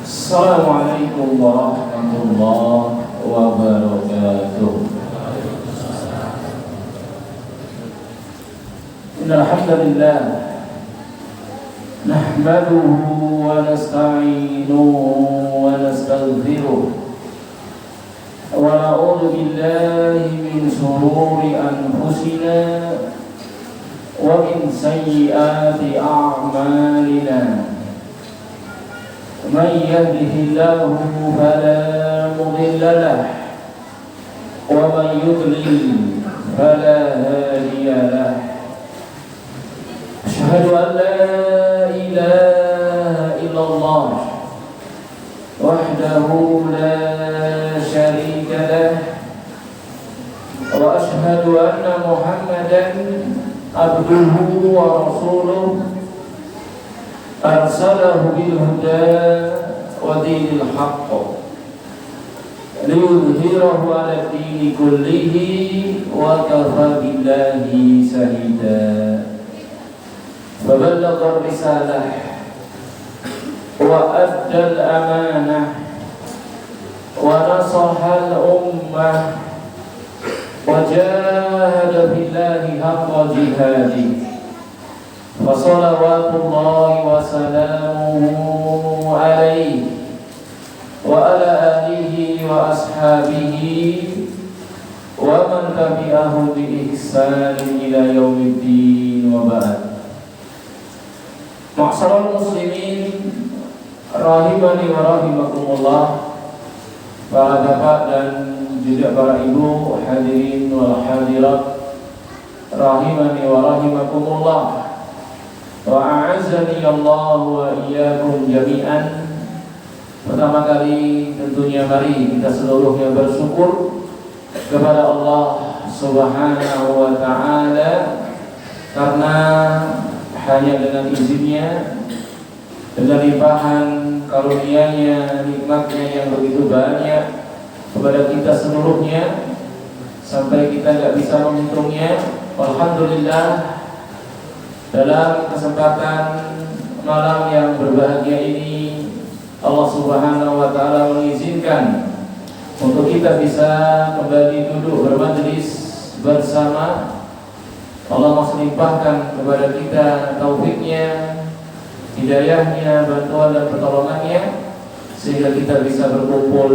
Assalamualaikum warahmatullahi wabarakatuh. Innal hamdalillah nahmaduhu wa nasta'inuhu wa nastaghfiruh wa na'udzu billahi min shururi anfusina wa min sayyiati a'malina. Man yahdihillahu fala mudilla lahu wa man yudlil fala hadiya lahu. Asyhadu an la ilaha illallah wahdahu la syarika lahu wa asyhadu anna Muhammadan abduhu wa rasuluh arsalahu bil huda wa dinil haqq liyudhhirahu 'ala ad-dini kullihi wa kafa billahi shahida. Faballagha ar-risalah wa adda al-amanah wa nasaha al-ummah wa jahada billahi haqqa jihadihi. Wa salawatullahi wa salamuhu alaihi wa ala alihi wa ashabihi wa man tabi'ahu bi ihsanin ila yaumiddin wa ba'd. Ma'asyiral muslimin rahimani wa rahimakumullah, para bapak dan juga para ibu hadirin wal hadirat rahimani wa rahimakumullah. Wa a'azzani Allah wa iyyakum jami'an. Pertama kali tentunya mari kita seluruhnya bersyukur kepada Allah Subhanahu wa ta'ala, karena hanya dengan izinnya, dengan limpahan karunia-Nya, nikmatnya yang begitu banyak kepada kita seluruhnya sampai kita tidak bisa menghitungnya. Alhamdulillah, dalam kesempatan malam yang berbahagia ini Allah Subhanahu wa ta'ala mengizinkan untuk kita bisa kembali duduk bermajlis bersama. Allah masih limpahkan kepada kita taufiknya, hidayahnya, bantuan dan pertolongannya, sehingga kita bisa berkumpul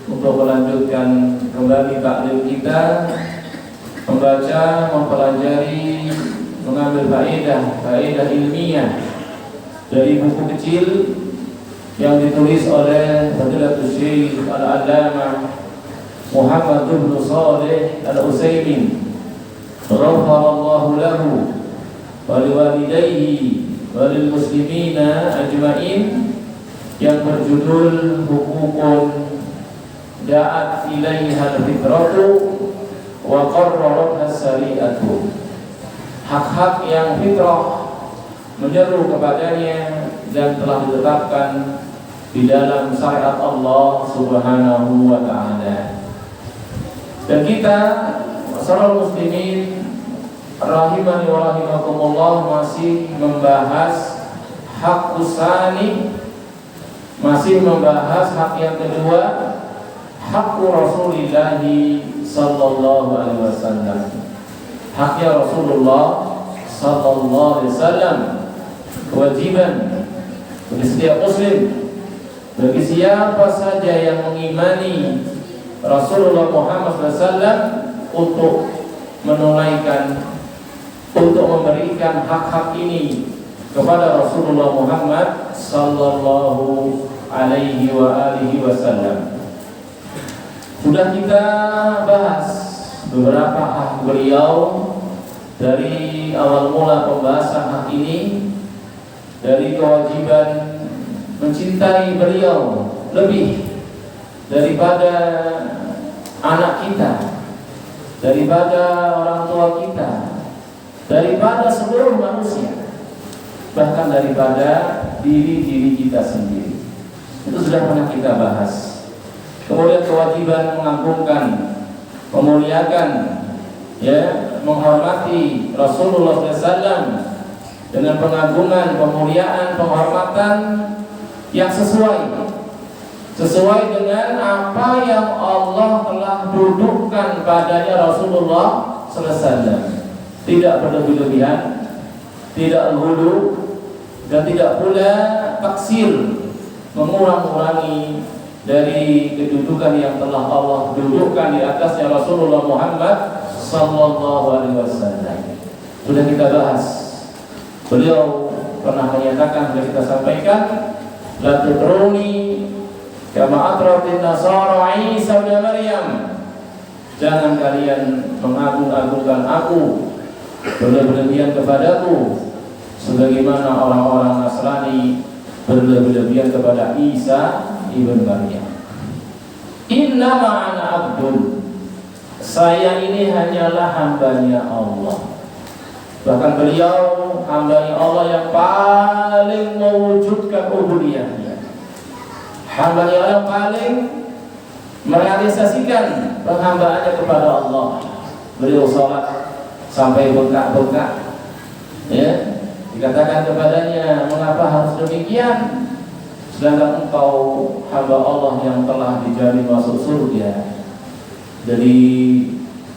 untuk melanjutkan kembali taklim kita, membaca, mempelajari, mengambil faedah ilmiah dari buku kecil yang ditulis oleh Fadilatul Syekh Al-Allamah Muhammad bin Shalih Al-Utsaimin ghafarallahu lahu wa liwalidayhi wa lil muslimina ajma'in, yang berjudul Hukukun Da'at ilaiha al-fitratu wa qarrarat as-syari'atu. Hak-hak yang fitrah menyeru kepadanya dan telah ditetapkan di dalam syariat Allah Subhanahu wa ta'ala. Dan kita seluruh muslimin rahimani wa rahimakumullah masih membahas hak usani, masih membahas hak yang kedua, hak Rasulullah sallallahu alaihi wasallam. Haknya Rasulullah sallallahu alaihi wasallam kewajiban bagi setiap muslim, bagi siapa saja yang mengimani Rasulullah Muhammad SAW, untuk menunaikan, untuk memberikan hak-hak ini kepada Rasulullah Muhammad sallallahu alaihi wasallam. Sudah kita bahas beberapa hak beliau dari awal mula pembahasan hak ini, dari kewajiban mencintai beliau lebih daripada anak kita, daripada orang tua kita, daripada seluruh manusia, bahkan daripada diri kita sendiri. Itu sudah pernah kita bahas. Kemudian kewajiban mengagungkan, memuliakan, menghormati Rasulullah SAW dengan pengagungan, pemuliaan, penghormatan yang sesuai sesuai dengan apa yang Allah telah dudukkan padanya Rasulullah sallallahu alaihi wasallam. Tidak berlebih-lebihan, tidak ghulu, dan tidak pula taksir, mengurang-urangi dari kedudukan yang telah Allah dudukkan di atasnya Rasulullah Muhammad sallallahu alaihi wasallam. Sudah kita bahas. Beliau pernah menyatakan, sudah kita sampaikan, la tutruni kama atratin nasara Isa bin Maryam. Jangan kalian mengagung-agungkan aku, berlebihan kepadaku, sebagaimana orang-orang Nasrani berlebihan kepada Isa ibn Maryam. Inna ma'ana abdun, saya ini hanyalah hambanya Allah. Bahkan beliau hambanya Allah yang paling mewujudkan ubudiyahnya, hambanya Allah yang paling merealisasikan penghambaannya kepada Allah. Beliau sholat sampai bengkak-bengkak, ya, dikatakan kepadanya, mengapa harus demikian, sedangkan engkau hamba Allah yang telah dijamin masuk surga, jadi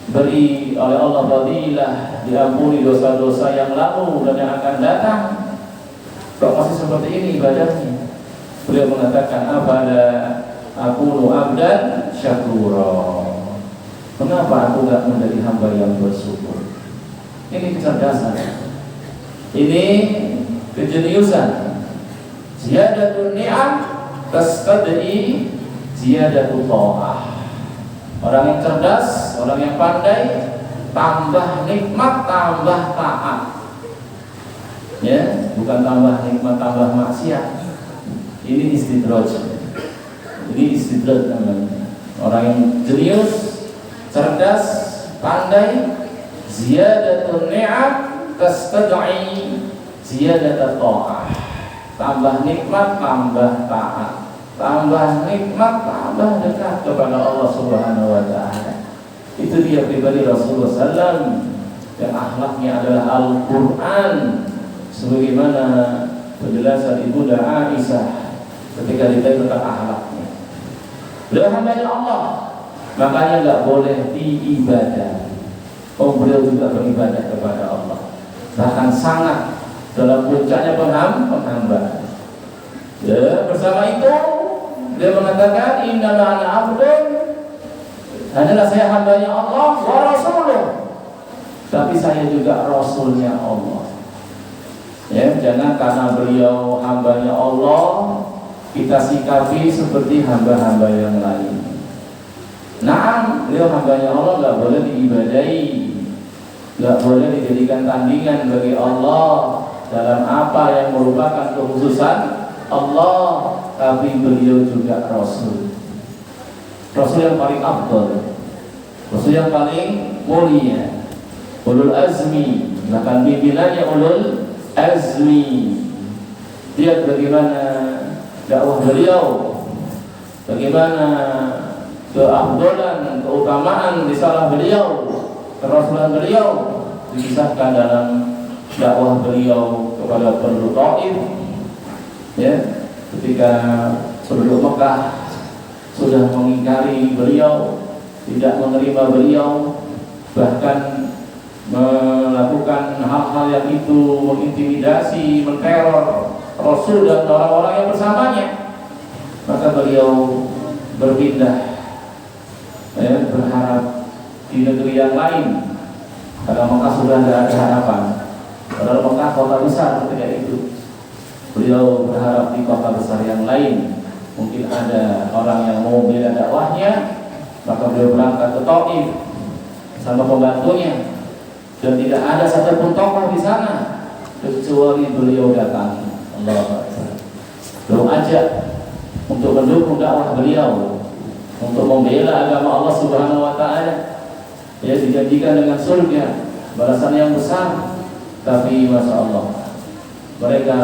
beri oleh Allah fadilah, diampuni dosa-dosa yang lalu dan yang akan datang, kok masih seperti ini ibadahnya? Beliau mengatakan, afala aqulu abdan syakura, kenapa aku gak menjadi hamba yang bersyukur? Ini kecerdasan, ini kejeniusan. Ziyadatul ni'am tastad'i ziyadatul ta'ah. Orang yang cerdas, orang yang pandai, tambah nikmat, tambah taat. Ya, bukan tambah nikmat, tambah maksiat. Ini istidraj. Ini istidraj namanya. Orang yang jenius, cerdas, pandai, ziyadatul ni'am tastad'i ziyadatul ta'ah. Tambah nikmat, tambah taat. Tambah nikmat, tambah dekat kepada Allah Subhanahu wa ta'ala. Itu dia pribadi Rasulullah SAW yang akhlaknya adalah Al-Quran, sebagaimana penjelasan Ibunda Aisyah ketika ditanya tentang akhlaknya. Beliau hambanya Allah, makanya nggak boleh diibadah. Beliau juga beribadah kepada Allah, bahkan sangat dalam puncaknya penghambaan. Ya, bersama itu dia mengatakan, inna ma'ana abdun, hanyalah saya hambanya Allah wa rasuluh, tapi saya juga rasulnya Allah. Ya, jangan karena beliau hambanya Allah kita sikapi seperti hamba-hamba yang lain. Nah, beliau hambanya Allah, nggak boleh diibadahi, nggak boleh dijadikan tandingan bagi Allah dalam apa yang merupakan kekhususan Allah, tapi beliau juga Rasul. Rasul yang paling afdal, Rasul yang paling mulia, ulul azmi, bahkan pimpinannya ulul azmi. Lihat bagaimana dakwah beliau, bagaimana keafdalan, keutamaan risalah beliau, kerasulan beliau dikisahkan dalam dakwah beliau kepada penduduk Taif. Ya, ketika penduduk Mekah sudah mengingkari beliau, tidak menerima beliau, bahkan melakukan hal-hal yang itu mengintimidasi, menteror Rasul dan orang-orang yang bersamanya, maka beliau berpindah, ya, berharap di negeri yang lain, karena Mekah sudah tidak ada harapan. Padahal Mekah kota besar ketika itu. Beliau berharap di kota besar yang lain mungkin ada orang yang mau membela dakwahnya, maka beliau berangkat ke Taif sama pembantunya, dan tidak ada satupun tokoh di sana kecuali beliau datang. Allah Akbar. Beliau ajak untuk mendukung dakwah beliau, untuk membela agama Allah Subhanahu wa ta'ala. Ya, dijanjikan dengan surga, balasan yang besar, tapi masya Allah, mereka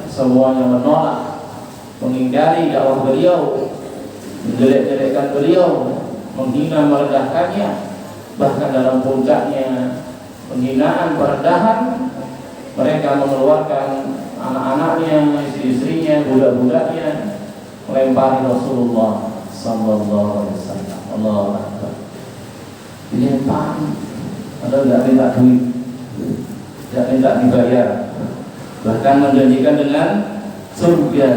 semuanya menolak, mengingkari dakwah beliau, menjelek-jelekkan beliau, menghina, merendahkannya. Bahkan dalam puncaknya penghinaan, perendahan, mereka mengeluarkan anak-anaknya, istri-istrinya, budak-budaknya, melempari Rasulullah sallallahu alaihi wasallam. Allahu Akbar. Dilempari, padahal tidak minta duit, tidak minta dibayar, bahkan menjanjikan dengan surga,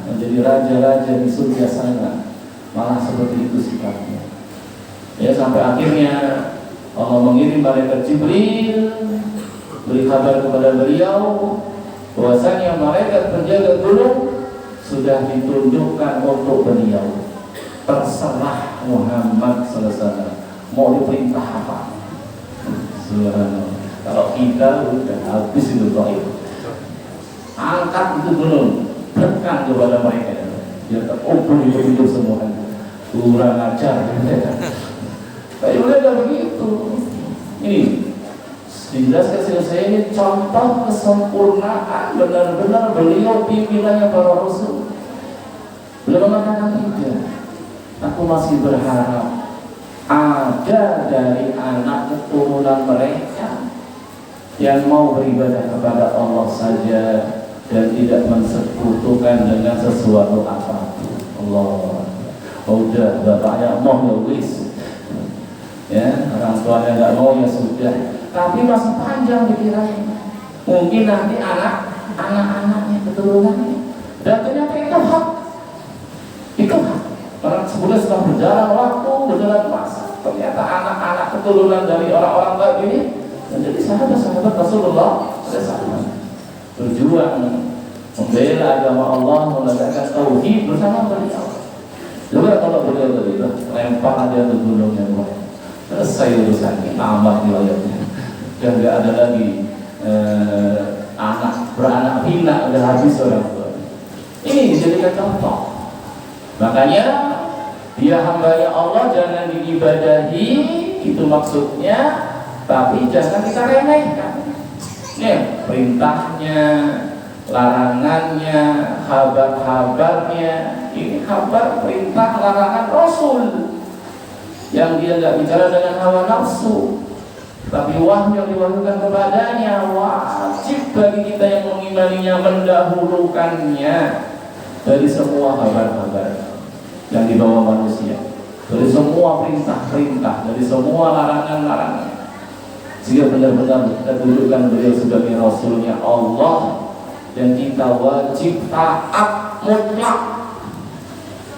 menjadi raja-raja di surga sana. Malah seperti itu sikapnya. Ya, sampai akhirnya Allah mengirim malaikat Jibril beri kabar kepada beliau bahwasanya malaikat penjaga gunung sudah ditundukkan untuk beliau. Terserah Muhammad sallallahu alaihi wasallam mau diperintah apa. Subhanallah. Kalau kita udah habis itu Taif, angkat itu gunung, tekan kepada mereka, dia terkumpul di semua. Kurang ajar, tapi udah begitu. Ini dijelaskan saya ini contoh kesempurnaan benar-benar beliau pimpinannya para Rasul. Beliau mengatakan tidak. Aku masih berharap ada dari anak keturunan mereka yang mau beribadah kepada Allah saja dan tidak mensekutukan dengan sesuatu apapun. Allah. Udah bapaknya mau ya wis, ya orang tuanya nggak mau ya sudah. Tapi masih panjang pikirannya. Mungkin nanti anak-anaknya keturunannya. Dan ternyata itu hak. Itu hak. Karena sebulan setelah berjalan waktu, berjalan masa, ternyata anak-anak keturunan dari orang-orang baik ini menjadi sahabat-sahabat Rasulullah SAW. Berjuang membela agama Allah, menegakkan tauhid bersama beliau. Juga kalau beliau tadi lempar aja ke gunungnya, selesai urusannya, amat wilayahnya. Dan nggak ada lagi beranak pinak, udah habis orang tua. Ini dijadikan contoh. Makanya dia hambanya Allah jangan diibadahi, itu maksudnya. Tapi jangan kita remehkan. Nih perintahnya, larangannya, kabar-kabarnya. Ini kabar, perintah, larangan Rasul yang dia nggak bicara dengan hawa nafsu, tapi wahyu yang diwahyukan kepadanya. Wajib bagi kita yang mengimaninya mendahulukannya dari semua kabar-kabar yang dibawa manusia, dari semua perintah-perintah, dari semua larangan-larangan, sehingga benar-benar kita dudukkan beliau sebagai Rasulnya Allah dan kita wajib taat mutlak.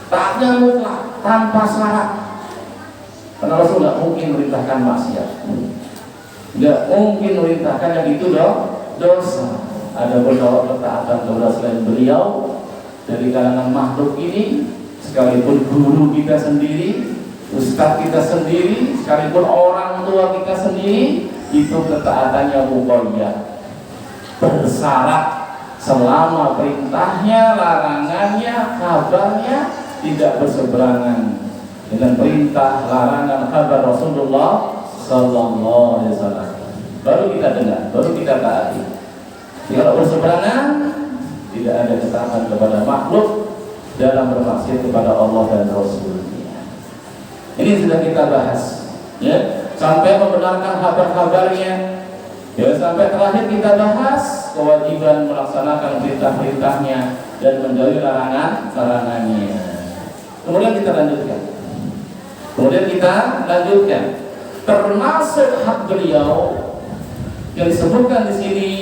Taatnya mutlak tanpa syarat. Karena Rasul tidak mungkin merintahkan maksiat, tidak mungkin merintahkan yang itu dosa. Ada beberapa ketaatan kepada selain beliau dari kalangan makhluk ini, sekalipun guru kita sendiri, ustaz kita sendiri, sekalipun orang tua kita sendiri, itu ketaatannya muqayyad, bersyarat selama perintahnya, larangannya, kabarnya tidak berseberangan dengan perintah, larangan, kabar Rasulullah sallallahu alaihi wasallam. Baru kita dengar, baru kita taati. Kalau berseberangan, tidak ada ketaatan kepada makhluk dalam bermaksiat kepada Allah dan Rasulnya. Ini sudah kita bahas, ya, sampai membenarkan kabar-kabarnya. Ya, sampai terakhir kita bahas kewajiban melaksanakan perintah-perintahnya dan menjauhi larangannya. Kemudian kita lanjutkan. Termasuk hak beliau yang disebutkan di sini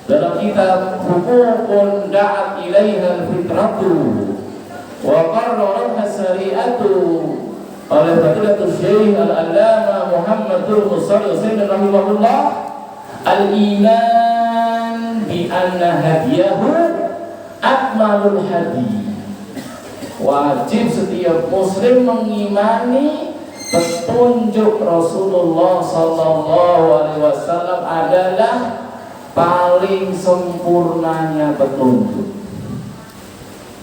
dalam kitab Huququn da'at ilaiha al-fitratu wa qarraraha syari'atu oleh Fadilatul Syekh Al-Allamah Muhammadul Shalih Al-Utsaimin rahimahullah, al-iman bi anna hadiyahu akmalul hadi. Wajib setiap muslim mengimani petunjuk Rasulullah sallallahu alaihi wasallam adalah paling sempurnanya petunjuk.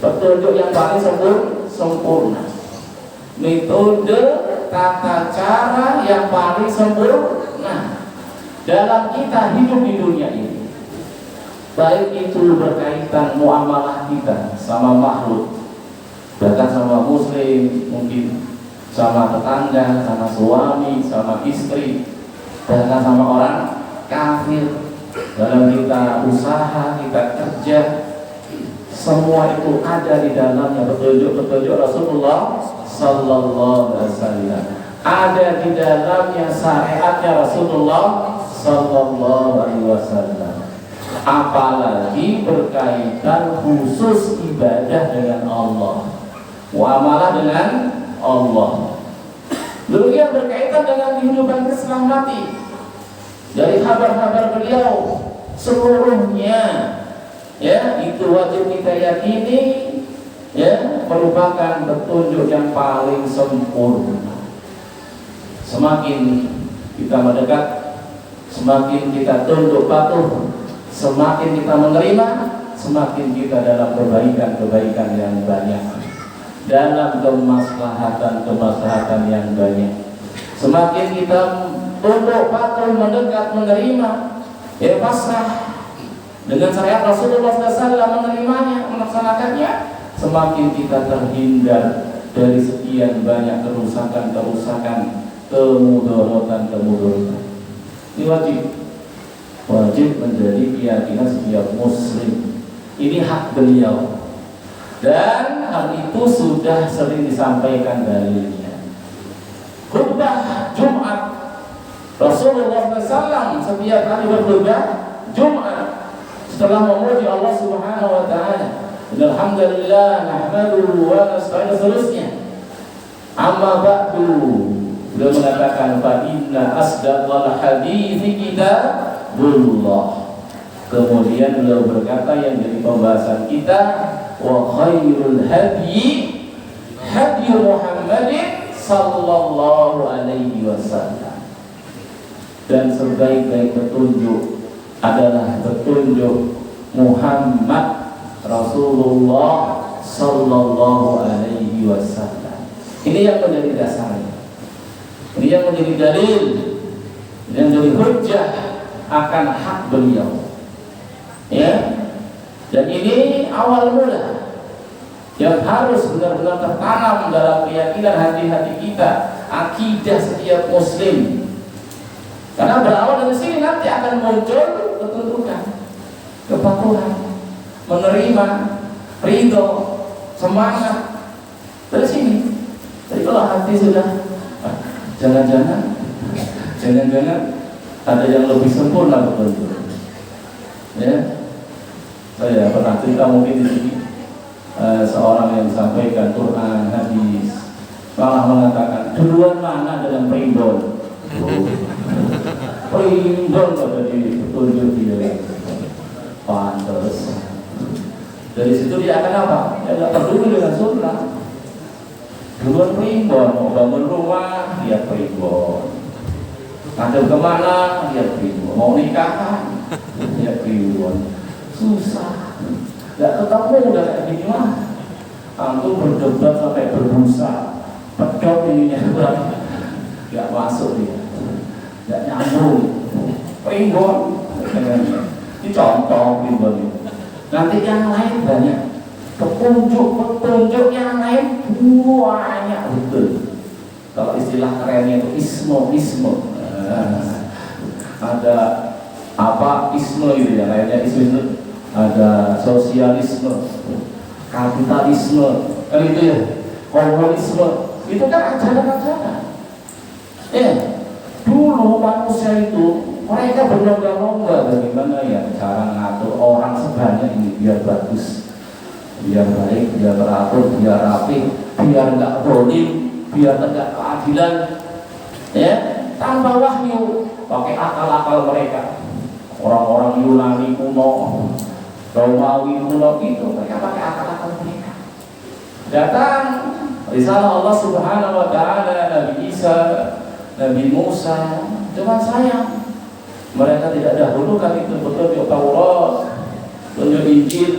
Petunjuk yang paling sempurna. Metode tata cara yang paling sempurna dalam kita hidup di dunia ini. Baik itu berkaitan muamalah kita sama makhluk, bahkan sama muslim, mungkin sama tetangga, sama suami, sama istri, bahkan sama orang kafir. Dalam kita usaha, kita kerja, semua itu ada di dalamnya petunjuk-petunjuk Rasulullah sallallahu alaihi wasallam. Ada di dalamnya syariatnya Rasulullah sallallahu alaihi wasallam. Apalagi berkaitan khusus ibadah dengan Allah, muamalah dengan Allah. Demikian berkaitan dengan kehidupan Islam mati. Dari kabar-kabar beliau seluruhnya, ya, itu wajib kita yakini, ya, merupakan petunjuk yang paling sempurna. Semakin kita mendekat, semakin kita tunduk patuh, semakin kita menerima, semakin kita dalam kebaikan-kebaikan yang banyak, dalam kemaslahatan yang banyak. Semakin kita tunduk patuh, mendekat, menerima, ya, pasrah dengan syariat Rasulullah SAW, menerimanya, melaksanakannya, semakin kita terhindar dari sekian banyak kerusakan, kemudaratan. Ini wajib menjadi keyakinan setiap muslim. Ini hak beliau, dan hal itu sudah sering disampaikan dalilnya. Khutbah Jumat Rasulullah SAW setiap kali berkhutbah Jumat setelah memuji Allah Subhanahu wa taala, alhamdulillah nahmaduhu wa nasta'inu, seterusnya. Amma ba'du, beliau mengatakan fa inna asdaqal hadithi kitabullah. Kemudian beliau berkata yang jadi pembahasan kita, wa khairul hadyi hadyi Muhammadin sallallahu alaihi wasallam. Dan sebaik-baik petunjuk adalah petunjuk Muhammad Rasulullah sallallahu alaihi wasallam. Ini yang menjadi dasarnya. Ini yang menjadi dalil, yang menjadi hujjah akan hak beliau. Ya. Dan ini awal mula yang harus benar-benar tertanam dalam keyakinan hati-hati kita, akidah setiap muslim. Karena berawal dari sini nanti akan muncul ketundukan, kepatuhan, menerima, ridho, semangat. Dari sini. Jadi kalau hati sudah jangan-jangan ada yang lebih sempurna betul. Ya, saya pernah cerita mungkin di sini, seorang yang sampaikan Quran, hadis, malah mengatakan duluan mana dalam primbon. Primbon ada di petunjuk dia. Pantes. Dari situ dia akan apa? Dia tidak peduli dengan sunnah. Duluan primbon, mau bangun rumah, lihat primbon. Ngadep kemana, lihat primbon. Mau nikahan, lihat primbon. Susah. Tidak ketemu udah kayak gini mah. Antum berdebat sampai berbusa. Pedot ininya kurang. Tidak masuk dia. Tidak nyambung. Primbon. Ini contoh primbon itu. Nanti yang lain banyak. Petunjuk yang lain banyak betul. Kalau istilah kerennya itu isme. Ada apa isme gitu ya, kayaknya isme itu ada sosialisme, kapitalisme, kan itu ya, komunisme, itu kan ajaran-ajaran. Dulu manusia itu mereka berlomba-lomba bagaimana ya cara ngatur orang sebanyak ini biar bagus, biar baik, biar teratur, biar rapi, biar enggak zalim, biar tegak keadilan, ya, tanpa wahyu, pakai akal-akal mereka. Orang-orang Yunani kuno, Romawi kuno gitu, mereka pakai akal-akal mereka. Datang risalah Allah Subhanahu wa taala, Nabi Isa, Nabi Musa, cuma sayang mereka tidak dahulukan itu petunjuk Taurat, petunjuk Injil,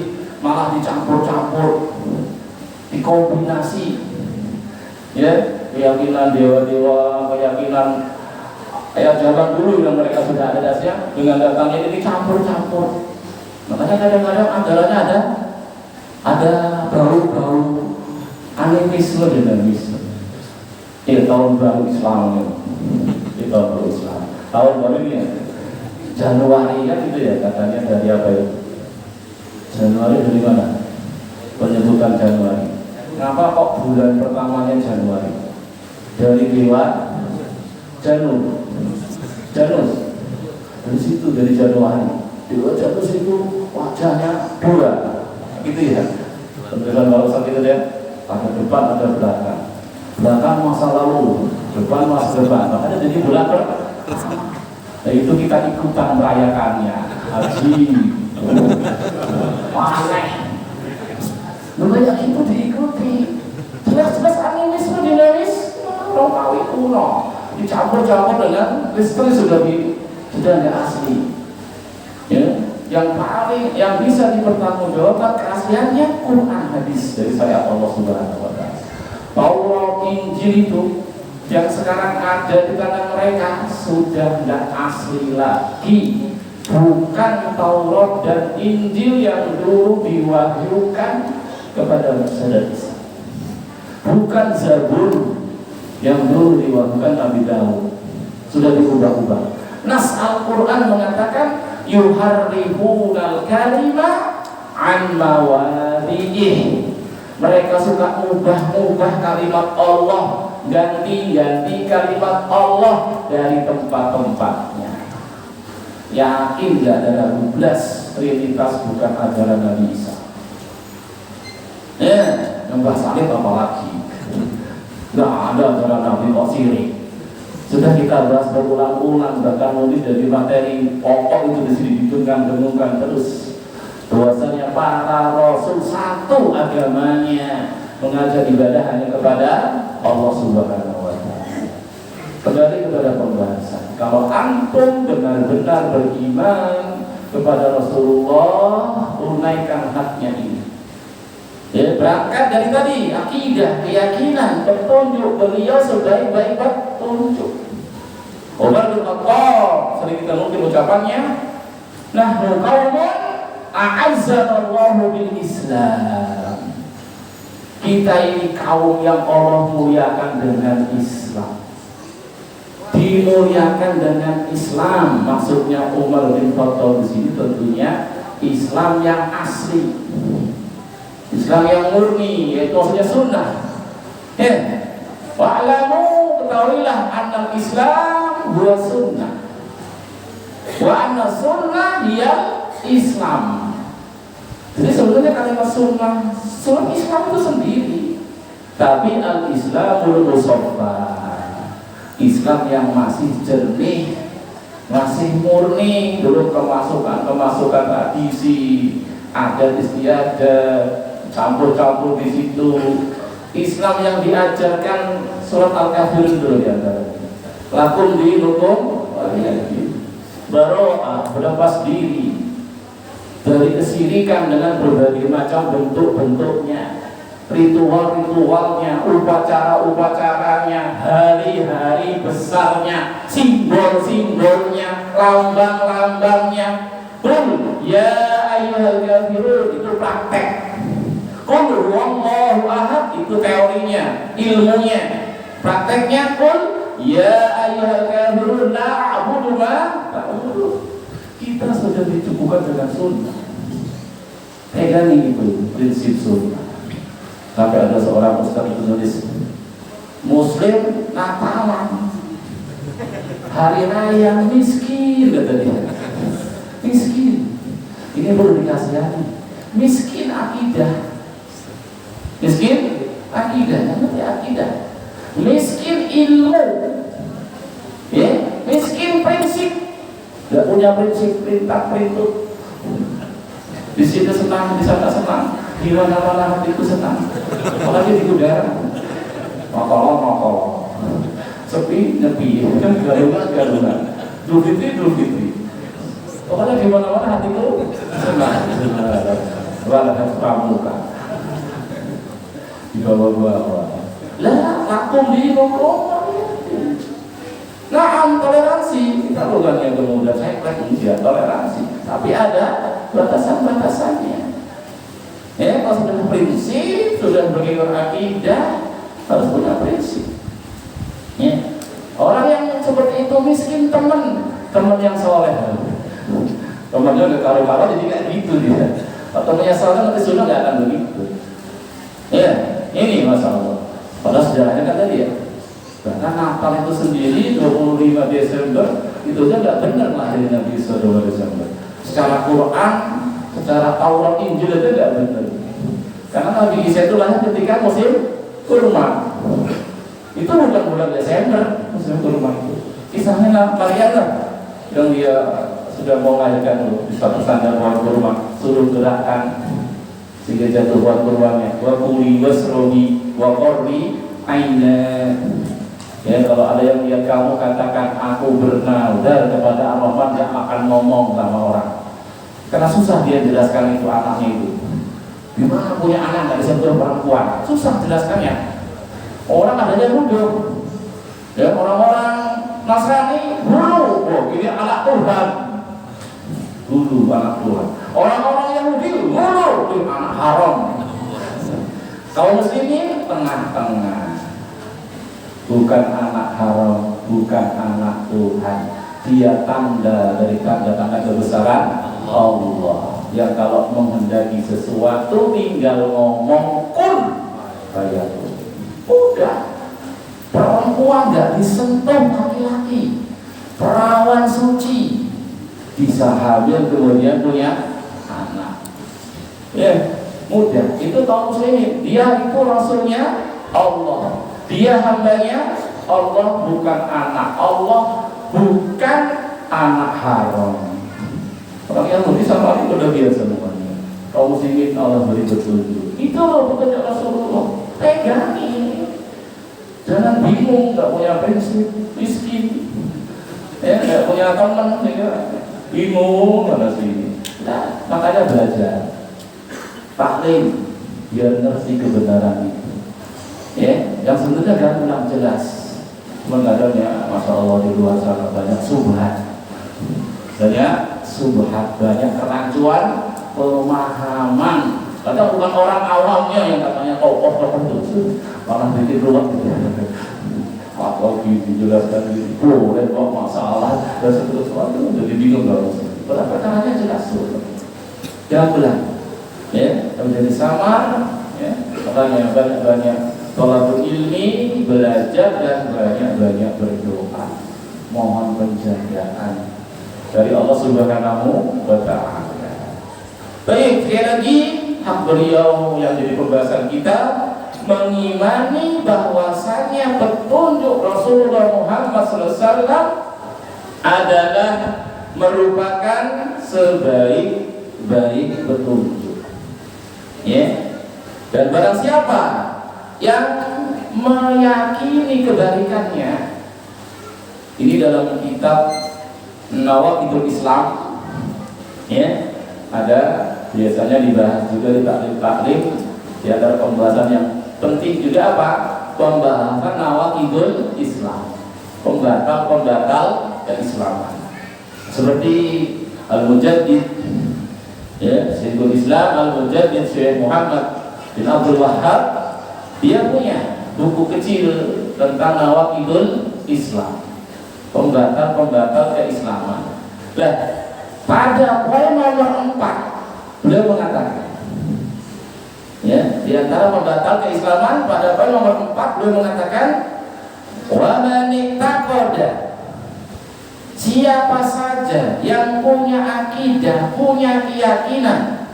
malah dicampur-campur, dikombinasi, ya, keyakinan dewa-dewa, keyakinan kayak zaman dulu yang mereka sudah ada dasarnya, dengan datangnya ini dicampur-campur. Makanya kadang-kadang ajarannya ada bau-bau animisme dan animisme. Tahun baru Islam, tahun baru Islam, tahun baru ini ya, Januari kan itu ya katanya dari apa ya? Januari dari mana? penyebutan Januari. Kenapa kok bulan pertamanya Januari? Dari dewa Janus. Dari situ, dari Januari. Dewa Janus itu wajahnya dua, gitu ya. Penjelasan barusan itu ya. Ada depan, ada belakang. Belakang masa lalu, depan masa depan. Makanya jadi bulan pertama. Nah itu kita ikutan merayakannya. Haji. Wah, namanya itu diikuti. Jelas-jelas animisme dinamis, Romawi kuno dicampur-campur dengan Kristen sudah ada asli. Ya, yang bisa dipertanggungjawabkan keasliannya Quran hadis dari syariat Allah Subhanahu wa taala. Taurat Injil itu yang sekarang ada di tangan mereka sudah tidak asli lagi. Bukan Taurat dan Injil yang dulu diwahyukan kepada masyarakat Islam. Bukan Zabur yang dulu diwahyukan Nabi Daud. Sudah diubah-ubah. Nas Al-Quran mengatakan yuharrifunal kalima an mawadhi'ih. Mereka suka mubah-mubah kalimat Allah, ganti-ganti kalimat Allah dari tempat-tempatnya. Yakin gak ada ragu belas Trinitas bukan ajaran Nabi Isa. Nyembah salib apa lagi? Gak ada ajaran Nabi kok sirik. Sudah kita bahas berulang-ulang, bahkan mungkin dari materi pokok itu di sini didengungkan terus. Bahwasanya para Rasul satu agamanya, mengajar ibadah hanya kepada Allah Subhanahu wa taala. Kembali kepada pembahasan. Kalau antum benar-benar beriman kepada Rasulullah, tunaikan haknya ini. Ya, berangkat dari tadi akidah, keyakinan, petunjuk beliau sebaik-baik petunjuk. Umar bin Khattab sering kita mungkin ucapannya, nahnu qaumun a'azzanallahu bil Islam. Kita ini kaum yang Allah muliakan dengan Islam. Dimuliakan dengan Islam, maksudnya Umar bin Khattab di sini tentunya Islam yang asli, Islam yang murni, yaitu maksudnya sunnah. Wa'alamu, ketahuilah anna Islam huwa sunnah wa anna sunnah dia Islam. Jadi sebenarnya kalimat sunnah Islam itu sendiri, tapi al-Islamul musaffah, Islam yang masih jernih, masih murni, belum kemasukan tradisi, adat istiadat, campur-campur di situ. Islam yang diajarkan surat Al-Kafirun dulu ya, lakum dinukum baro'ah, berlepas diri dari kesirikan dengan berbagai macam bentuk-bentuknya, ritual-ritualnya, upacara-upacaranya, hari-hari besarnya, simbol-simbolnya, lambang-lambangnya. Qul ya ayyuhal kafirun, itu praktek. Qul huwallahu ahad, itu teorinya, ilmunya. Prakteknya qul ya ayyuhal kafirun la a'budu ma ta'budun. Kita sudah dicukupkan dengan sunnah. Pegangi itu prinsip sunnah. Sampai ada seorang ustaz menulis, Muslim Natalan, hari raya miskin, kata dia. Miskin, ini perlu dikasihani. Miskin akidah. Miskin akidah, nanti akidah. Miskin ilmu, ya. Miskin prinsip, tidak punya prinsip, perintah perintut. Di situ senang, di sana senang, di mana-mana hatiku senang. Apalagi di udara, makol, sepi, nyepi, garunan, Idul Fitri. Pokoknya di mana-mana hatiku senang. Walaupun pramuka di bawah-bawah. Lah, lakum di bawah. Nah, toleransi kita bukan yang kemudian saya ujian toleransi, tapi ada batasan-batasannya. Ya, kalau sudah prinsip, sudah bergerak akidah, harus punya prinsip. Ya. Orang yang seperti itu miskin teman yang soleh. Temannya udah karo-karo jadi kayak gitu dia. Kalau temannya soleh nanti sunnah nggak akan begitu. Ya, ini Masya Allah. Padahal sejarahnya kan tadi ya. Bahkan Natal itu sendiri 25 Desember itu aja nggak benar lahirnya Nabi Isa 25 Desember. Secara Quran, secara Taurat, Injil itu nggak benar. Karena Nabi Isa itu lahir ketika musim kurma. Itu bukan bulan Desember musim kurma itu. Kisahnya Maria lah yang dia sudah mau melahirkan di suatu sandal pohon kurma, suruh gerakkan sehingga jatuh buat kurmanya. Wa kuli wasrobi wa qorri aina. Ya, kalau ada yang lihat kamu katakan aku bernadar kepada Ar-Rahman, dia akan ngomong sama orang. Karena susah dia jelaskan itu anaknya itu. Gimana punya anak nggak disentuh perempuan? Susah jelaskannya. Orang adanya bodoh. Ya, orang-orang Nasrani dulu, oh ini anak Tuhan. Dulu anak Tuhan. Orang-orang Yahudi dulu, ini anak haram. Kaum muslimin tengah-tengah. Bukan anak haram, bukan anak Tuhan. Dia tanda dari tanda-tanda kebesaran Allah. Yang kalau menghendaki sesuatu tinggal ngomong kun fayakun. Udah. Perempuan nggak disentuh laki-laki. Perawan suci bisa hamil kemudian punya anak. Ya, mudah. Itu kaum muslimin. Dia itu rasulnya Allah. Dia hambanya Allah, bukan anak Allah, bukan anak haram. Orang yang Yahudi sama ini udah biasa semuanya. Kaum muslimin Allah beri petunjuk. Itu loh petunjuk Rasulullah. Pegangi. Jangan bingung, nggak punya prinsip, miskin, ya nggak punya teman, ya bingung mana sih. Nah, makanya belajar, taklim, biar ngerti kebenaran itu. Ya, yang sebenarnya kan kurang jelas. Mengadanya, masya Allah di luar sana banyak subhat, banyak kerancuan pemahaman. Kadang bukan orang awamnya yang katanya tokoh itu, malah bikin ruwet gitu. Atau dijelaskan gitu, boleh kok masalah dan sesuatu jadi bingung kalau padahal perkaranya jelas tuh. Jangan pulang, ya, menjadi samar, ya, makanya banyak thalabul ilmi, belajar dan banyak berdoa, mohon penjagaan dari Allah Subhanahu wa Ta'ala. Baik, sekali lagi hak beliau yang jadi pembahasan kita, mengimani bahwasannya petunjuk Rasulullah Muhammad SAW adalah merupakan sebaik-baik petunjuk. Ya. Dan barang siapa yang meyakini kebalikannya, ini dalam kitab Nawaqidul Islam, ya, ada biasanya dibahas juga di taklim. Di antara pembahasan yang penting juga apa? Pembahasan Nawaqidul Islam, pembatal keislaman. Seperti Al-Mujaddid, ya, Syekhul Islam Al-Mujaddid Syekh Muhammad bin Abdul Wahhab, dia punya buku kecil tentang Nawaqidul Islam, pembatal keislaman. Nah, pada poin nomor 4 beliau mengatakan, ya, di antara pembatal keislaman pada poin nomor 4 beliau mengatakan, wa man ittaqada, siapa saja yang punya akidah, punya keyakinan,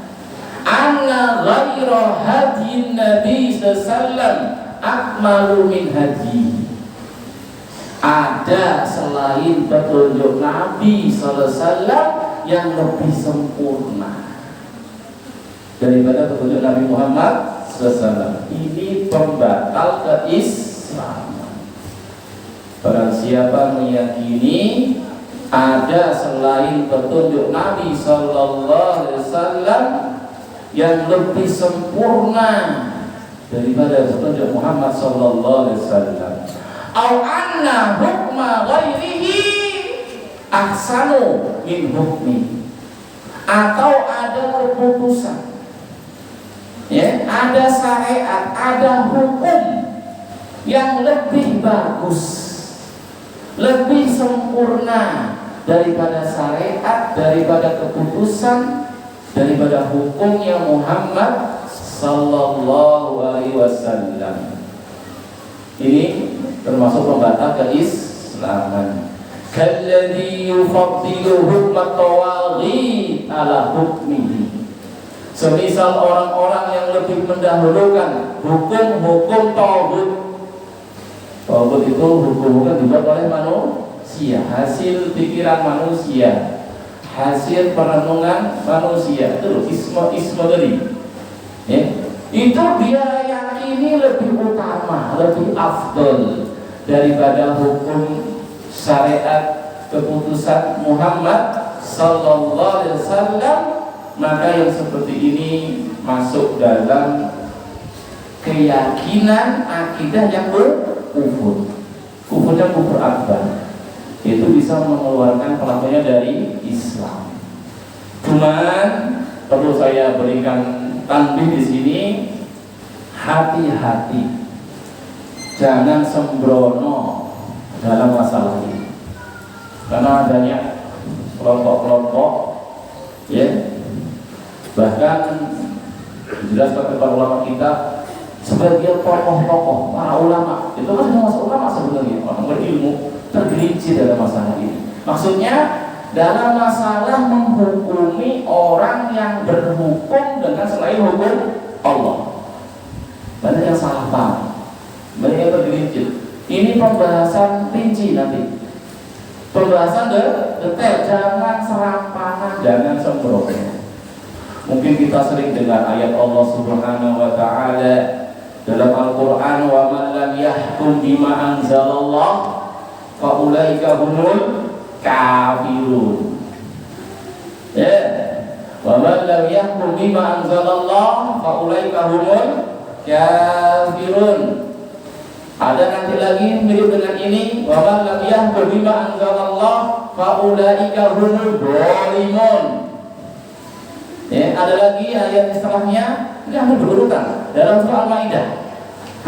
anna ghaira hadyin Nabi sallallahu akmalu min hadyi, ada selain petunjuk Nabi sallallahu yang lebih sempurna daripada petunjuk Nabi Muhammad sallallahu. Ini pembatal keislaman. Barang siapa meyakini ada selain petunjuk Nabi sallallahu alaihi wasallam yang lebih sempurna daripada petunjuk Muhammad sallallahu alaihi wasallam, au anna hukma ghairihi ahsanu min hukmi, atau ada keputusan, ya, ada syariat, ada hukum yang lebih bagus, lebih sempurna daripada syariat, daripada keputusan, daripada hukumnya Muhammad sallallahu alaihi wasallam. Ini termasuk pembatal keislaman. Kalladzi yufaddilu hukmat tawaghi ala hukmihi. Semisal orang-orang yang lebih mendahulukan hukum-hukum tauhid. Tauhid itu hukum-hukum dibuat oleh manusia, hasil pikiran manusia, hasil perenungan manusia. Itu isme tadi. Itu dia yakini lebih utama, lebih afdal daripada hukum syariat keputusan Muhammad sallallahu alaihi wasallam. Maka yang seperti ini masuk dalam keyakinan akidah yang kufur. Kufurnya kufur akbar. Itu bisa mengeluarkan pelakunya dari Islam. Cuman perlu saya berikan tanbih di sini, hati-hati, jangan sembrono dalam masalah ini, karena adanya kelompok-kelompok, ya, bahkan dijelaskan para ulama kita, sebagian tokoh-tokoh, para ulama, itu kan sudah masuk ulama sebenarnya, orang berilmu tergelincir dalam masalah ini. Maksudnya dalam masalah menghukumi orang yang berhukum dengan selain hukum Allah. Banyak yang salah paham, banyak yang tergelincir. Ini pembahasan rinci nanti, pembahasan detail, jangan serampangan, jangan sembrono. Mungkin kita sering dengar ayat Allah Subhanahu wa taala dalam Al-Qur'an, wa man lam yahkum bima anzalallah fa ulaika humul kafirun. Ya, wa man lam yahkum bima anzalallah fa ulaika humul kafirun. Ada nanti lagi mirip dengan ini, wa man lam yahkum bima anzalallah fa ulaika humul zalimun. Ya, ada lagi ayat setelahnya, ini hampir berurutan dalam surah Al-Maidah.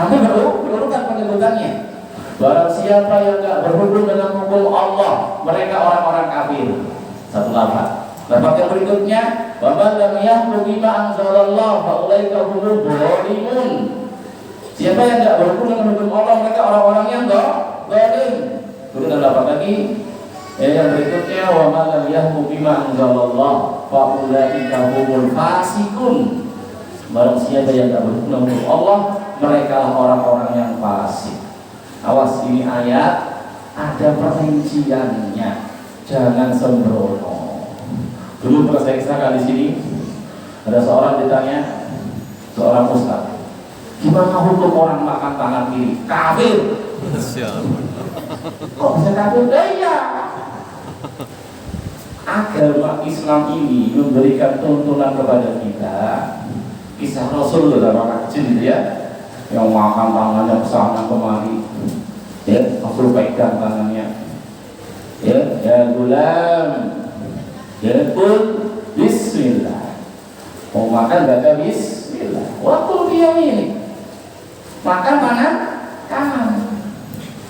Hampir berurutan penyebutannya. Barang siapa yang tidak berhukum dengan hukum Allah, mereka orang-orang kafir. Satu lafaz. Lafaz yang berikutnya, wa man lam yahkum bima anzalallah fa ulaika humul zalimun. Siapa yang tidak berhukum dengan hukum Allah, mereka orang-orang yang zalim. Kemudian lafaz lagi, yang berikutnya, wa man lam yahkum bima anzalallah fa ulaika humul fasikun. Barang siapa yang tidak berhukum dengan hukum Allah, mereka orang-orang yang fasik. Awas, ini ayat ada perinciannya, jangan sembrono. Dulu pernah saya kisahkan di sini, ada seorang ditanya, seorang ustaz, gimana hukum orang makan tangan kiri? Kafir. Kok bisa kafir? Iya. Agama Islam ini memberikan tuntunan kepada kita. Kisah Rasul dalam anak kecil ya, yang makan tangannya kesana kemari, ya, Rasul pegang tangannya, ya gulam, ya kul bismillah, mau makan baca bismillah, waktu dia ini makan mana kanan,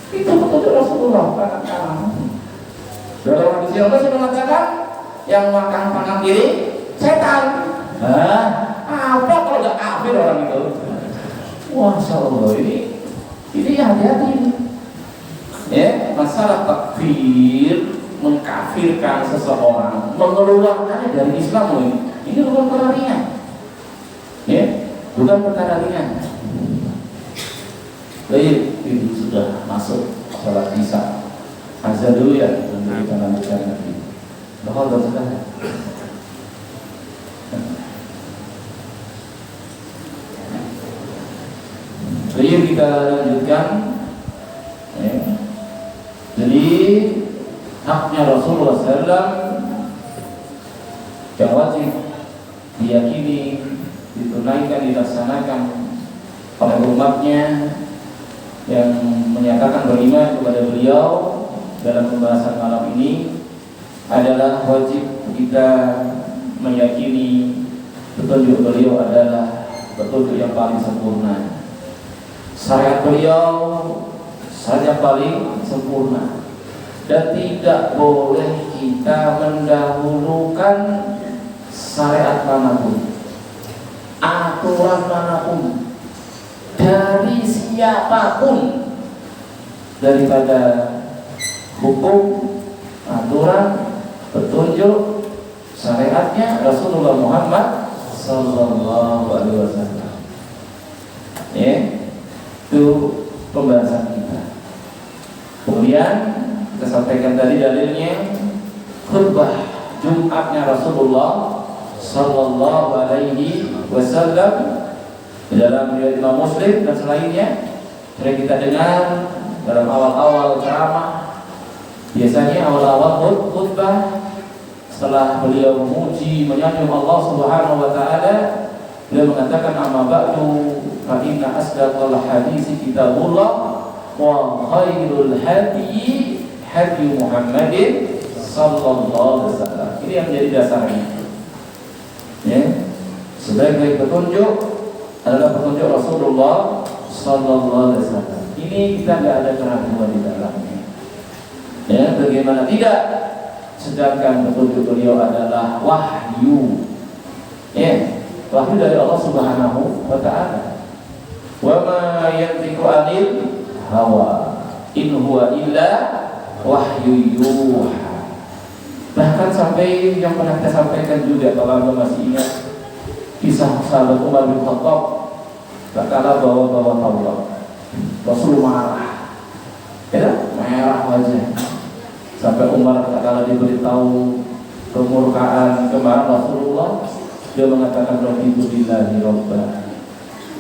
itu petunjuk Rasulullah, kanan. Dalam hadis yang sudah mengatakan yang makan tangan kiri setan. Apa kalau nggak kafir orang itu? Masya Allah, ini hati-hati ini. Ya, masalah takfir, mengkafirkan seseorang, mengeluarkannya dari Islam ini bukan perkara ringan. Ya, bukan perkara ringan. Baik, itu sudah masuk salat Isya. Azan dulu ya, nanti kita lanjutkan lagi. Bakal bersedah. Baik, kita lanjutkan. Ya. Jadi haknya Rasulullah SAW yang wajib diyakini, ditunaikan, dilaksanakan oleh umatnya yang menyatakan beriman kepada beliau. Dalam pembahasan malam ini adalah wajib kita meyakini petunjuk beliau adalah petunjuk yang paling sempurna. Syariat beliau saja paling sempurna, dan tidak boleh kita mendahulukan syariat manapun, aturan manapun, dari siapapun daripada hukum, aturan, petunjuk, syariatnya Rasulullah Muhammad Sallallahu Alaihi Wasallam. Ya, itu pembahasan kita. Kemudian kita sampaikan tadi dalilnya khutbah Jumatnya Rasulullah Sallallahu Alaihi Wasallam dalam riwayat Imam Muslim dan selainnya. Sering kita dengar dalam awal-awal ceramah, biasanya awal-awal khutbah setelah beliau memuji menyanjung Allah Subhanahu wa taala, beliau mengatakan amma ba'du fa inna asdaqal hadits kitabullah wa khairul hadi hadi Muhammadin sallallahu alaihi wasallam. Ini yang menjadi dasarnya. Ya. Sebagai petunjuk adalah petunjuk Rasulullah sallallahu alaihi wasallam. Ini kita tidak ada keraguan di dalamnya. Ya, bagaimana tidak? Sedangkan petunjuk beliau adalah wahyu. Ya, wahyu dari Allah Subhanahu wa taala. Wa ma yantiqu 'anil hawa in huwa illa wahyu yuha. Bahkan sampai yang pernah kita sampaikan juga, kalau Anda masih ingat kisah sahabat Umar bin Khattab, tak kalah bawa-bawa Taurat. Rasul marah, ya, merah wajah. Sampai Umar tak kalah diberitahu kemurkaan kemarahan Rasulullah, dia mengatakan raditu billahi rabba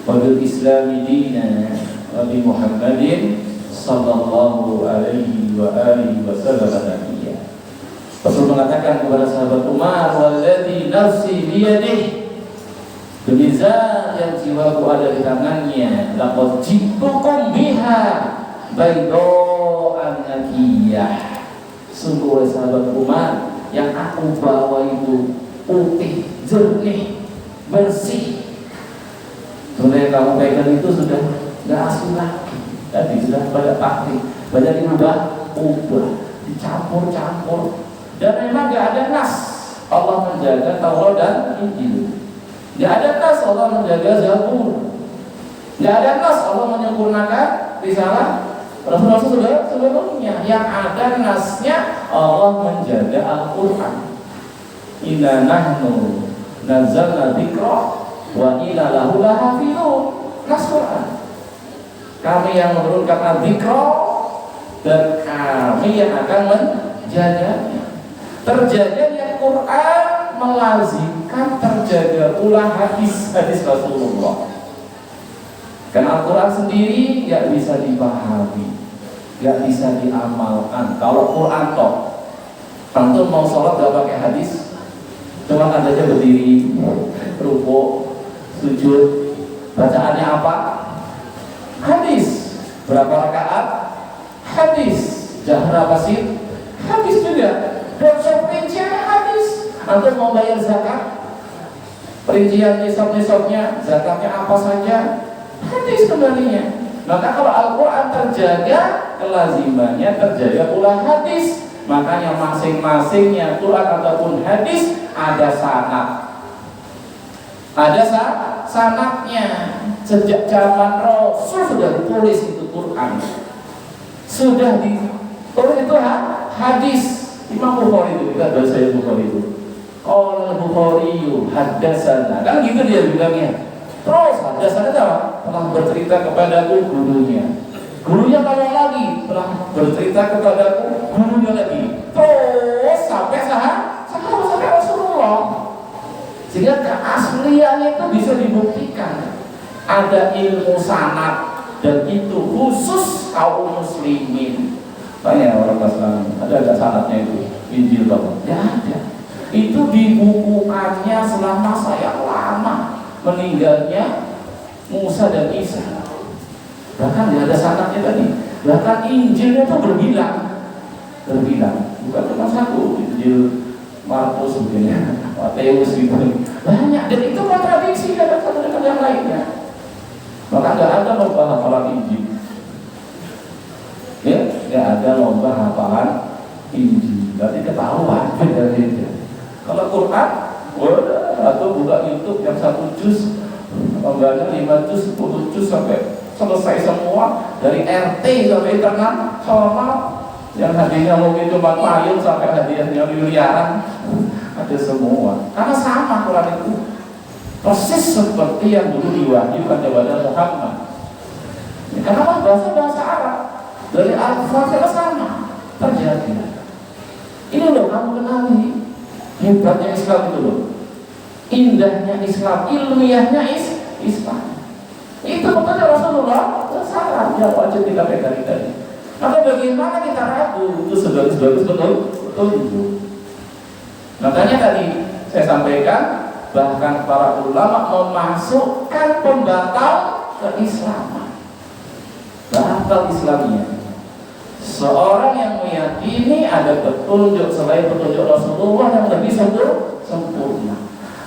wa bil islami dina wa bi Muhammadin sallallahu alaihi wa alihi wasallam nabiyya. Rasul mengatakan kepada sahabat Umar, walladzi nafsi biyadihi, demi zat yang jiwaku ada di tangannya, laqad jitukum biha bayda'an naqiyah. Sungguh oleh sahabat Umar, yang aku bawa itu putih, jernih, bersih. Sebenarnya kamu pegang itu sudah tidak asli lagi. Tadi sudah pada taktik, banyak diubah, dicampur-campur. Dan memang tidak ada nas Allah menjaga Taurat dan Injil. Tidak ada nas Allah menjaga Zabur. Tidak ada nas Allah menyempurnakan risalah Rasul-Rasul sebelumnya. Yang ada nasnya Allah menjaga Al-Quran. Inna nahnu nazzalna dzikra wa inna lahu lahafizun. Nas Quran. Kami yang menurunkan al-dzikra dan kami yang akan menjaganya. Terjaganya Quran melazimkan terjaga pula hadis-hadis Rasulullah. Karena Al-Quran sendiri nggak bisa dipahami, nggak bisa diamalkan. Kalau Quran toh, antum mau sholat nggak pakai hadis, cuma adanya berdiri, rukuk, sujud, bacaannya apa? Hadis. Berapa rakaat? Hadis. Jahra pasir? Hadis juga. Dan perinciannya hadis. Antum mau bayar zakat, perincian nisab-nisabnya, zakatnya apa saja, hadis kembalinya. Maka kalau Al-Quran terjaga, kelazimannya terjaga pula hadis. Makanya masing-masingnya Quran ataupun hadis ada sanad, ada sanadnya. Sejak zaman Rasul sudah ditulis itu Quran, sudah ditulis itu hadis. Imam Bukhari itu, kita bahasa Bukhari itu, qala Bukhari haddatsana, kan gitu dia bilangnya. Terus haddatsana apa? Telah bercerita kepadaku gurunya. Gurunya tanya lagi, telah bercerita kepadaku gurunya lagi. Terus sampai sampai Rasulullah. Sehingga keasliannya itu bisa dibuktikan. Ada ilmu sanad dan itu khusus kaum muslimin. Tanya orang Islam, ada nggak sanadnya itu Injil Taurat? Nggak ada. Itu dibukukannya selama masa yang lama meninggalnya Musa dan Isa. Bahkan tidak ada sanadnya tadi. Bahkan Injilnya itu berbilang, bukan cuma satu. Injil Markus begini, Matius gitu, banyak. Dan itu kontradiksi dengan satu dengan yang lainnya. Maka nggak ada lomba hafalan Injil. Ya, nggak ada lomba hafalan Injil. Berarti ketahuan bedanya. Kalau Quran, atau buka YouTube yang satu juz membaca 5 juz, 10 juz sampai selesai semua, dari RT sampai internasional, yang hadiahnya mungkin cuma payung sampai hadiahnya miliaran, ada semua. Karena sama Quran itu persis seperti yang dulu diwahyukan kepada Muhammad. Ya, karena kan bahasa Arab dari Al-Fatihah sama terjadi. Ini loh kamu kenali hebatnya Islam itu loh, indahnya Islam, ilmiahnya Islam. Itu makanya Rasulullah salah yang wajib kita pegang tadi. Maka bagaimana kita ragu itu sebagus-bagus betul. Makanya tadi saya sampaikan, bahkan para ulama memasukkan pembatal keislaman, batal Islamnya. Seorang yang meyakini ada petunjuk selain petunjuk Rasulullah yang lebih sempurna,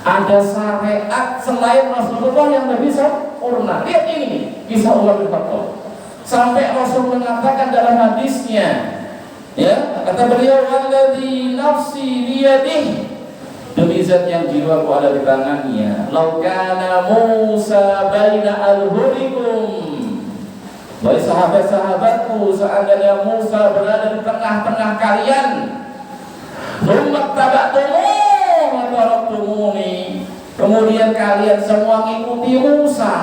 ada syariat selain Rasulullah yang lebih sempurna. Lihat ini kisah Umar bin Khattab, sampai Rasul mengatakan dalam hadisnya, ya, kata beliau, "Walladzi nafsi biyadihi," demi zat yang jiwaku ada di tangannya, "Lau kana Musa baina al-hurikum," wahai sahabat-sahabatku, seandainya Musa berada di tengah-tengah kalian, "Tsumma taba'tumuhu wa taraktumuni," kemudian kalian semua mengikuti Musa,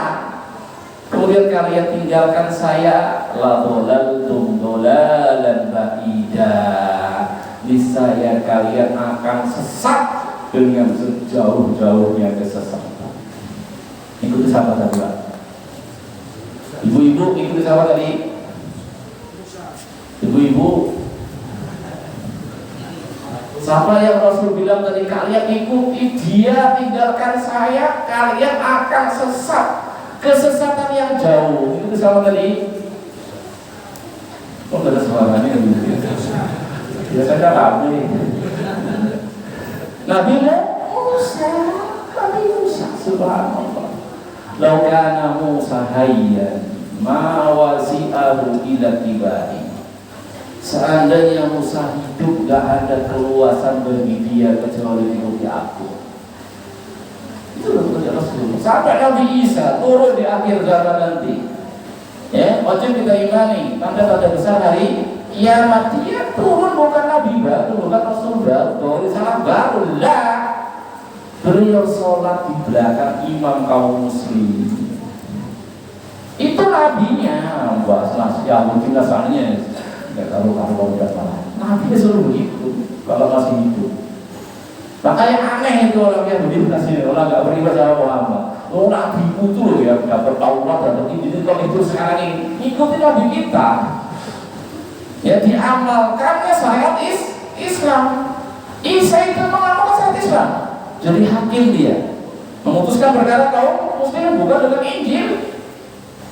kemudian kalian tinggalkan saya, "la dhalaltum dhalalan ba'ida," niscaya kalian akan sesat dengan sejauh-jauhnya kesesatan. Ikuti siapa tadi, Pak? Ibu-ibu ikuti siapa tadi? Ibu-ibu, siapa yang Rasul bilang tadi, kalian ikuti dia, tinggalkan saya, kalian akan sesat, kesesatan yang jauh. Ikuti siapa tadi? Kok gak ada suaranya gitu ya? Biasanya rame. Nabi Musa, subhanallah. "Lau kana Musa hayyan ma wasi'ahu ila tibai," seandainya Musa hidup, gak ada keluasan bagi dia kecuali ikuti aku. Itu loh Rasulullah. Sampai Nabi Isa turun di akhir zaman nanti, ya, wajib kita imani tanda-tanda besar hari kiamat. Dia turun bukan Nabi baru, bukan Rasul baru, risalah baru lah. Beliau sholat di belakang imam kaum muslim. Itu nabinya, bahas nasihat mungkin asalnya nggak tahu kalau udah salah. Nabi suruh begitu kalau masih hidup. Makanya aneh itu orang yang begitu kasih, orang nggak beriman sama Muhammad. Oh, nabi itu loh ya, nggak bertaurat dan ini kalau itu sekarang ini ikuti nabi kita. Ya diamalkannya syariat Islam. Isa itu mengamalkan syariat Islam. Jadi hakim dia, memutuskan perkara kaum muslim bukan dengan Injil,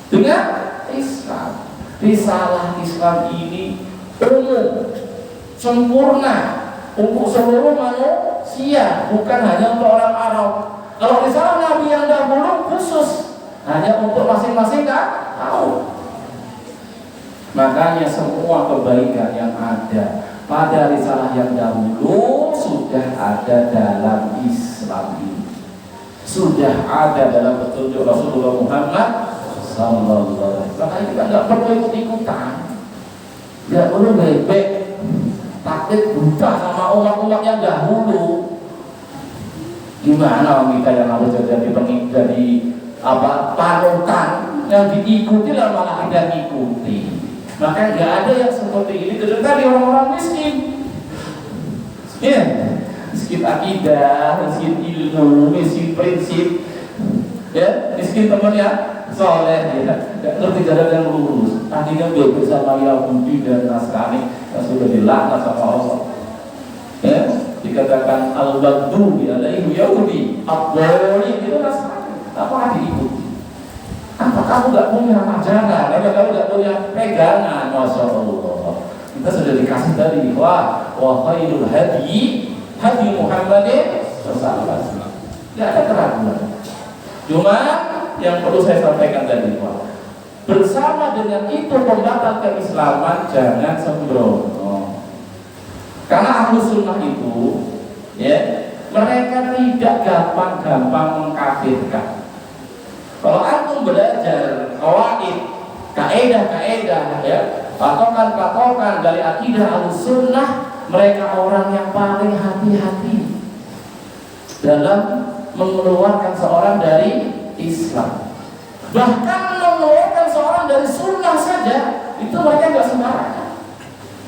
dengan Islam. Risalah Islam ini umum, sempurna untuk seluruh manusia, bukan hanya untuk orang Arab. Kalau risalah Nabi yang dahulu khusus, hanya untuk masing-masing kaum. Makanya semua kebaikan yang ada pada risalah yang dahulu sudah ada dalam Islam ini, sudah ada dalam petunjuk Rasulullah Muhammad sallallahu alaihi wasallam. Makanya kita nggak perlu ikut-ikutan, nggak perlu bebek takut buta sama umat-umat yang dahulu. Gimana kita yang harus jadi panutan yang diikuti lah malah tidak diikuti. Maka nggak ada yang seperti ini. Tadi orang-orang miskin, ya, miskin akidah, miskin ilmu, miskin prinsip, ya, miskin temannya soleh, ya, nggak ngerti jalan yang lurus. Tadinya bebas sama Yahudi dan Nasrani yang sudah dilaknat sama Allah, ya, dikatakan al-Baghdadi alaihi Yahudi, Abdoli itu Nasrani, apa diikuti? Apa kamu gak punya ajaran? Apa kamu gak punya pegangan? Masya Allah, kita sudah dikasih tadi, wa khairul hadi Muhammadin sallallahu alaihi wasallam. Gak ada keraguan. Cuma yang perlu saya sampaikan tadi, Pak, bersama dengan itu pembatal keislaman jangan sembrono. Karena Ahlus Sunnah itu, ya, mereka tidak gampang-gampang mengkafirkan. Kalau antum belajar qawaid, kaidah-kaidah ya, patokan-patokan dari akidah Ahlussunnah, mereka orang yang paling hati-hati dalam mengeluarkan seorang dari Islam. Bahkan mengeluarkan seorang dari sunnah saja itu mereka nggak sembarangan.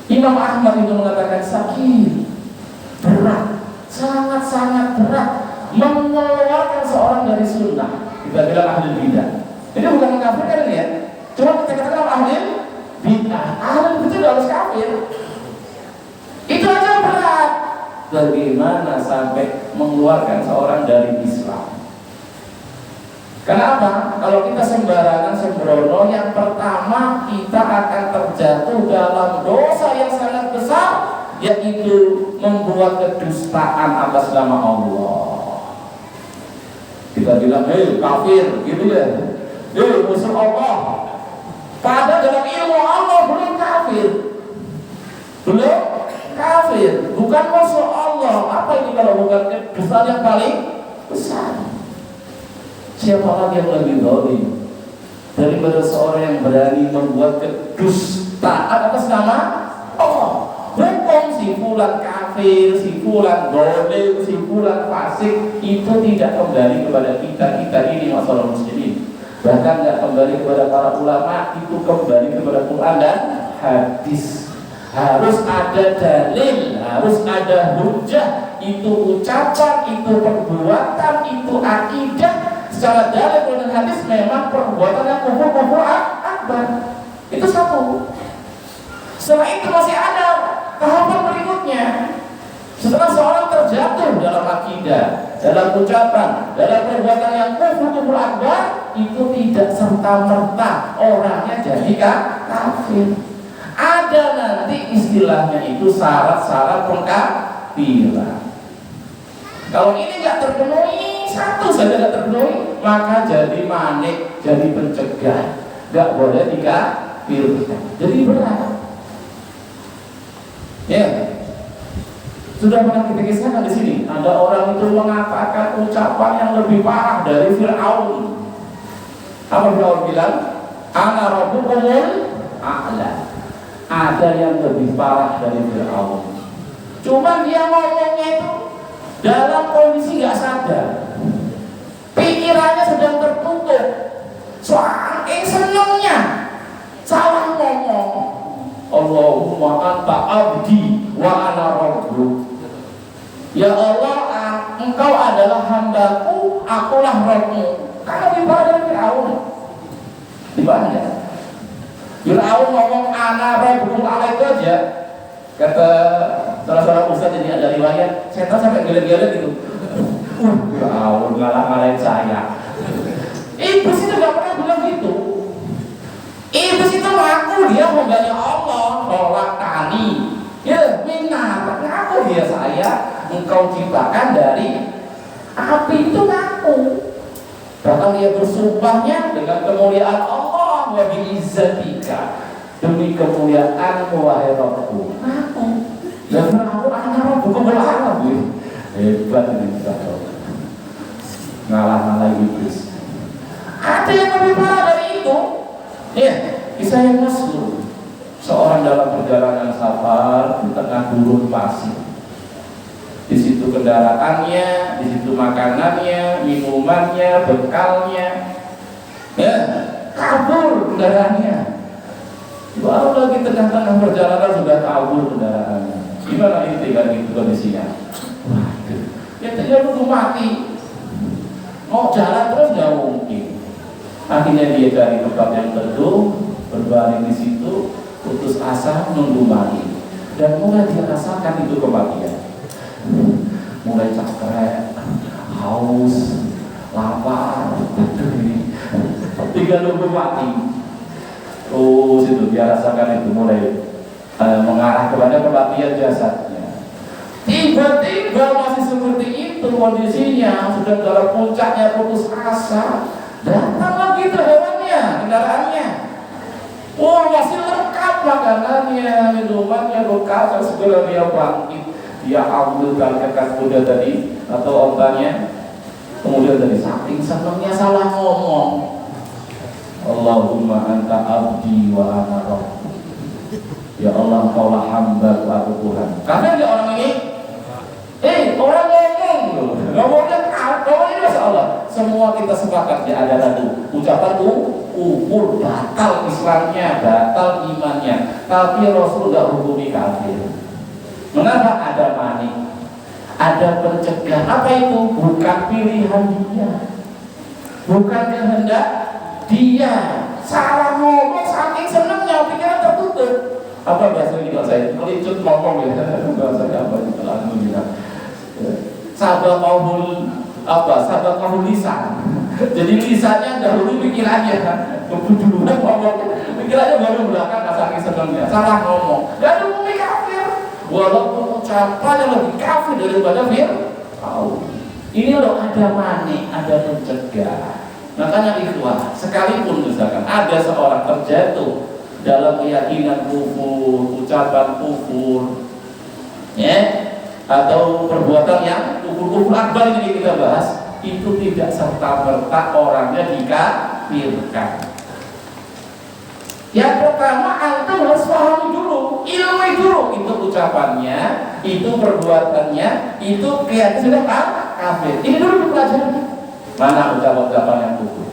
Imam Ahmad itu mengatakan sakit, berat, sangat-sangat berat mengeluarkan seorang dari sunnah. Kita bilang ahli bidah. Ini bukan mengkafirkan ya. Cuma kita katakan ahli bidah. Ahli bidah harus kafir. Itu aja berat. Bagaimana sampai mengeluarkan seorang dari Islam? Kenapa? Kalau kita sembarangan sembrono, yang pertama kita akan terjatuh dalam dosa yang sangat besar, yaitu membuat kedustaan atas nama Allah. Kita bilang, hei kafir, gitu ya, hei musuh Allah. Padahal dalam ilmu Allah belum kafir, belum kafir, bukan musuh Allah. Apa ini kalau bukan kedustaan yang paling besar? Siapa lagi yang lebih zalim daripada seorang yang berani membuat kedustaan atas nama Allah? Hukum si fulan kafir, si fulan zalim, si fulan fasik itu tidak kembali kepada kita ini masalah muslimin. Bahkan tidak kembali kepada para ulama, itu kembali kepada Quran dan hadis. Harus ada dalil, harus ada hujjah. Itu ucapan, itu perbuatan, itu akidah. Secara dalil dan hadis memang perbuatan yang kufur akbar. Itu satu. Setelah itu masih ada tahapan berikutnya. Setelah seorang terjatuh dalam akidah, dalam ucapan, dalam perbuatan yang kufur akbar, itu tidak serta-merta orangnya jadi kafir. Ada nanti istilahnya itu syarat-syarat pengkafiran. Kalau ini nggak terpenuhi, satu saja nggak terpenuhi, maka jadi manik, jadi pencegah, nggak boleh dikafirkan. Jadi berat. Ya, sudah pernah kita kisahkan di sini. Ada orang itu mengatakan ucapan yang lebih parah dari Fir'aun. Apa Fir'aun bilang? Ana rabbukumul a'la. Ada yang lebih parah dari Fir'aun. Cuman dia ngomongnya itu dalam kondisi nggak sadar, pikirannya sedang tertutup, saking senengnya salah ngomong. Allahumma anta abdi wa ana rabbuk. Ya Allah, engkau adalah hambaku, akulah Rabbmu. Karena di badan Fir'aun, di badan Fir'aun ngomong ana rabbukum ala itu aja. Kata salah seorang ustaz, ini ada riwayat setan sampai gila-gila gitu. Fir'aun ngalah-ngalahin saya. Iblis itu gak pernah bilang gitu. Iblis itu ngaku dia hambanya Allah, tolak tani. Ya, minat, ngaku dia saya engkau ciptakan dari api, itu ngaku. Bahkan dia bersumpahnya dengan kemuliaan Allah, wa bi'izzatika, demi kemuliaanmu wahai Rabbku. Ngaku. Dan aku anak bukan berharap, hebat ini kita ngalah-ngalah iblis. Ada yang lebih parah dari itu. Ya, kisah yang masyhur. Seorang dalam perjalanan safar di tengah gurun pasir. Di situ kendaraannya, di situ makanannya, minumannya, bekalnya. Ya, kabur kendaraannya. Baru lagi tengah-tengah perjalanan sudah kabur kendaraannya. Gimana ini tinggal gitu kondisinya? Waduh, ya tinggal nunggu mati. Mau jalan terus nggak mungkin. Akhirnya dia dari tempat yang teduh, berbaring di situ, putus asa, nunggu mati. Dan mulai dia rasakan itu kematian. Mulai capek, haus, lapar, tinggal nunggu mati. Oh, situ dia rasakan itu mulai mengarah kepada kematian jasadnya. Tiba-tiba masih seperti itu kondisinya, sudah dalam puncaknya putus asa. Datang lagi tuh hewannya, kendaraannya. Oh, masih lengkap makanannya, minumannya, bekal, segala. Dia bangkit, dia ambil tangkakan kuda tadi atau ontanya, Kemudian dari saking senangnya salah ngomong, Allahumma anta abdi wa ana rabbuh. Ya Allah, kaulah hamba, aku Tuhan. Karena dia orang ini, orang ngomongnya ngomongnya Masya Allah. Semua kita sepakat ya, adalah tuh ucapan kufur, batal Islamnya, batal imannya. Tapi Rasul gak hukumi kafir. Mengapa? Ada manik, ada pencegah. Apa itu? Bukan pilihan dia, bukan kehendak dia. Salah ngomong saking senangnya, pikiran tertutup. Apa bahasa kita saya? Kelicut ngomong ya. Bahasanya apa? Alhamdulillah. Sabar kahul lisan. Jadi lisannya dahulu pikirannya, kemudian ngomong. Pikirannya baru belakang, saking senangnya. Salah ngomong. Dan hukumi kafir. Walaupun ucapannya lebih kafir daripada Fir'aun. Ini loh, ada manik, ada pencegah. Makanya ikhwah, sekalipun misalkan ada seorang terjatuh dalam keyakinan kufur, ucapan kufur, ya, atau perbuatan yang kufur akbar ini kita bahas, itu tidak serta-merta orangnya dikafirkan. Yang pertama, antum harus pahami dulu, ilmu dulu, itu ucapannya, itu perbuatannya, itu keyakinan sudah kafir. Ini dulu dipelajari. Mana ucapan-ucapan yang kufur,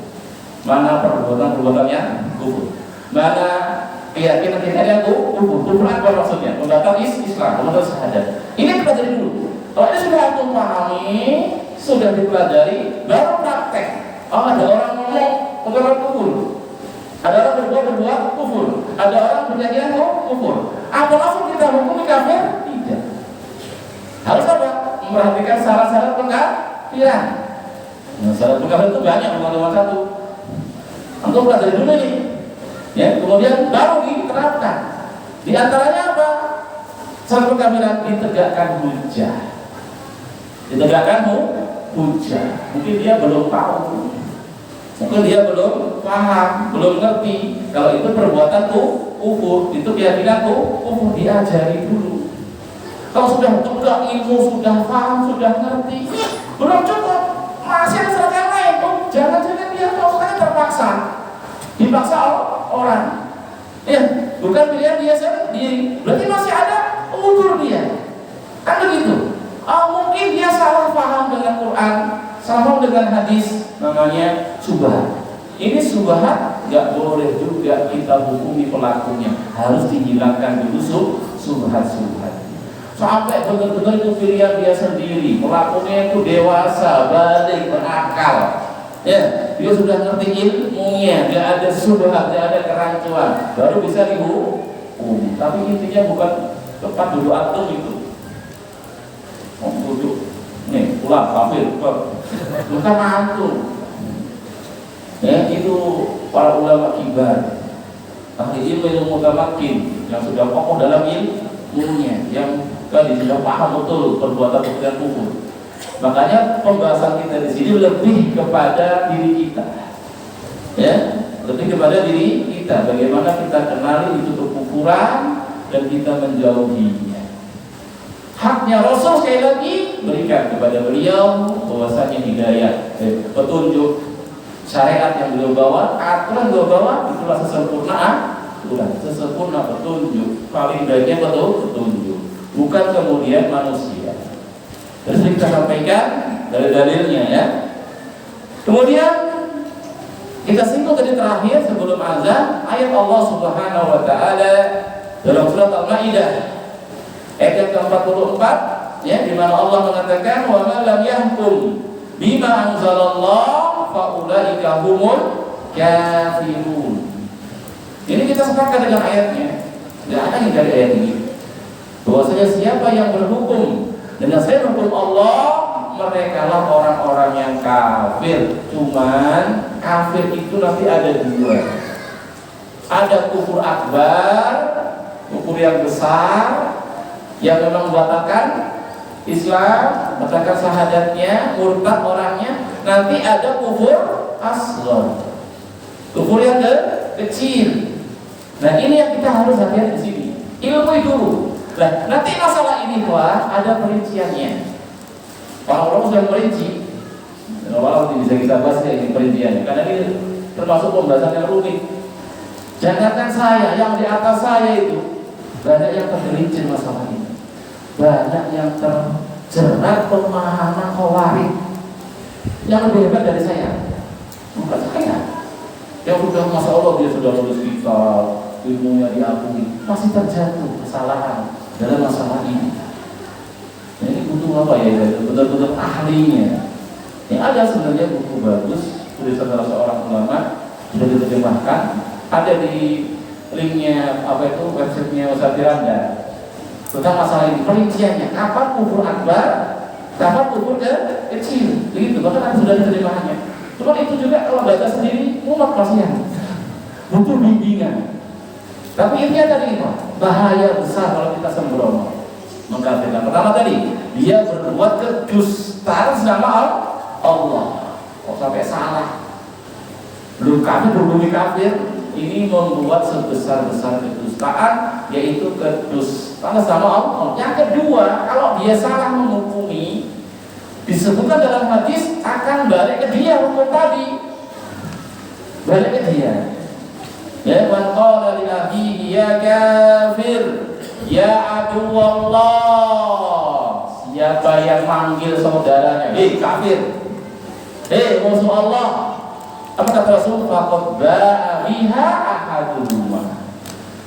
mana perbuatan-perbuatan yang kufur, mana keyakinan-keyakinan yang kufur akbar maksudnya, membatal Islam, membatal syahadat. Ini pelajari dulu. Kalau ini sudah antum pahami, sudah dipelajari, baru praktek. Oh, ada orang ngomong perkara kufur, ada orang berbuat kufur, ada orang berkeyakinan kufur. Apa langsung kita hukumi kafir? Tidak. Harus apa? Memperhatikan syarat-syarat pengkafiran. Nah, syarat pengkafiran itu banyak, bukan cuma satu. Antum pelajari dulu nih, ya, kemudian baru diterapkan. Di antaranya apa? Syarat pengkafiran, ditegakkan hujah. Ditegakkan hujah. Mungkin dia belum tahu, mungkin dia belum paham, belum ngerti. Kalau itu perbuatan kufur, itu keyakinan kufur, diajari dulu. Kalau sudah tegak ilmu, sudah paham, sudah ngerti, belum cukup, masih ada syarat yang lain. Jangan-jangan dia melakukannya terpaksa, dipaksa orang, ya, bukan pilihan dia sendiri. Berarti masih ada udzur dia, kan begitu. Mungkin dia salah paham dengan Quran, salah dengan hadis, namanya subhat. Ini subhat nggak boleh juga kita hukumi pelakunya, harus dihilangkan dulu subhat. Sampai benar-benar itu pilihan dia sendiri, pelakunya itu dewasa, balik, berakal, ya, dia sudah ngerti ilmunya, nggak ada subhat, nggak ada kerancuan, baru bisa dihukum. Tapi intinya bukan tempat dulu antum itu. Duduk, nih pulang kafir, bukan antum. Ya, itu para ulama kibar, ahli ilmu mutamakin yang sudah kokoh dalam ilmunya, yang tadi sudah paham betul perbuatan kufur. Makanya pembahasan kita di sini lebih kepada diri kita, ya, lebih kepada diri kita. Bagaimana kita kenali itu kekufuran dan kita menjauhinya. Haknya Rasul sekali lagi berikan kepada beliau bahwasanya hidayah, petunjuk, syariat yang beliau bawa, aturan beliau bawa, itulah sesempurna petunjuk. Paling baiknya petunjuk, bukan kemudian manusia. Terus kita sampaikan dari dalilnya, ya. Kemudian kita singgung tadi terakhir sebelum azan, ayat Allah Subhanahu wa taala dalam surat Al-Maidah ayat ke-44, ya, di mana Allah mengatakan wa ma lam yahkum bima anzalallah fa ulaika humul kafirun. Ini kita sepakat dengan ayatnya. Tidak ada yang dari ayat ini, bahwasanya siapa yang berhukum dengan selain hukum Allah, mereka lah orang-orang yang kafir. Cuman kafir itu nanti ada dua. Ada kufur akbar, kufur yang besar, yang memang membatalkan Islam, membatalkan syahadatnya, murtad orangnya. Nanti ada kufur asghar, kufur yang kecil. Nah, ini yang kita harus hati-hati di sini. Ilmu dulu. Nah, nanti masalah ini ada perinciannya. Para ulama sudah merinci. Walau bisa kita bahas ya ini perinciannya, karena ini termasuk pembahasan yang rumit. Jangankan saya, yang di atas saya itu banyak yang tergelincir masalah ini, banyak yang terjerat pemahaman khawarij yang lebih hebat dari saya. Bukan saya yang sudah, masya Allah dia sudah lulus kitab, ilmunya diakui, masih terjatuh kesalahan dalam masalah ini. Nah, ini butuh apa ya? Betul-betul ahlinya. Ini ada sebenarnya buku bagus tulisan salah seorang ulama, sudah diterjemahkan, ada di linknya websitenya Ustaz Firanda tentang masalah ini, perinciannya kapan kufur akbar, kapan kufur kecil, begitu. Bahkan sudah diterjemahkannya. Cuma itu juga kalau baca sendiri mumet kasihan, butuh bimbingan. Tapi intinya tadi itu bahaya besar kalau kita sembrono mengkafirkan. Pertama tadi dia berbuat kedustaan sama Allah. Kok sampai salah? Belum kafir, belum kafir. Ini membuat sebesar-besar kedustaan, yaitu kedustaan sama Allah. Yang kedua, kalau dia salah menghukumi, disebutkan dalam hadis akan balik ke dia hukum tadi. Balik ke dia. Ya, man qala li akhihi ya kafir, ya aduwallah. Siapa yang manggil saudaranya, "Hei kafir, hei musuh Allah," apa kata Rasul? Faqad ba'a biha ahaduhuma.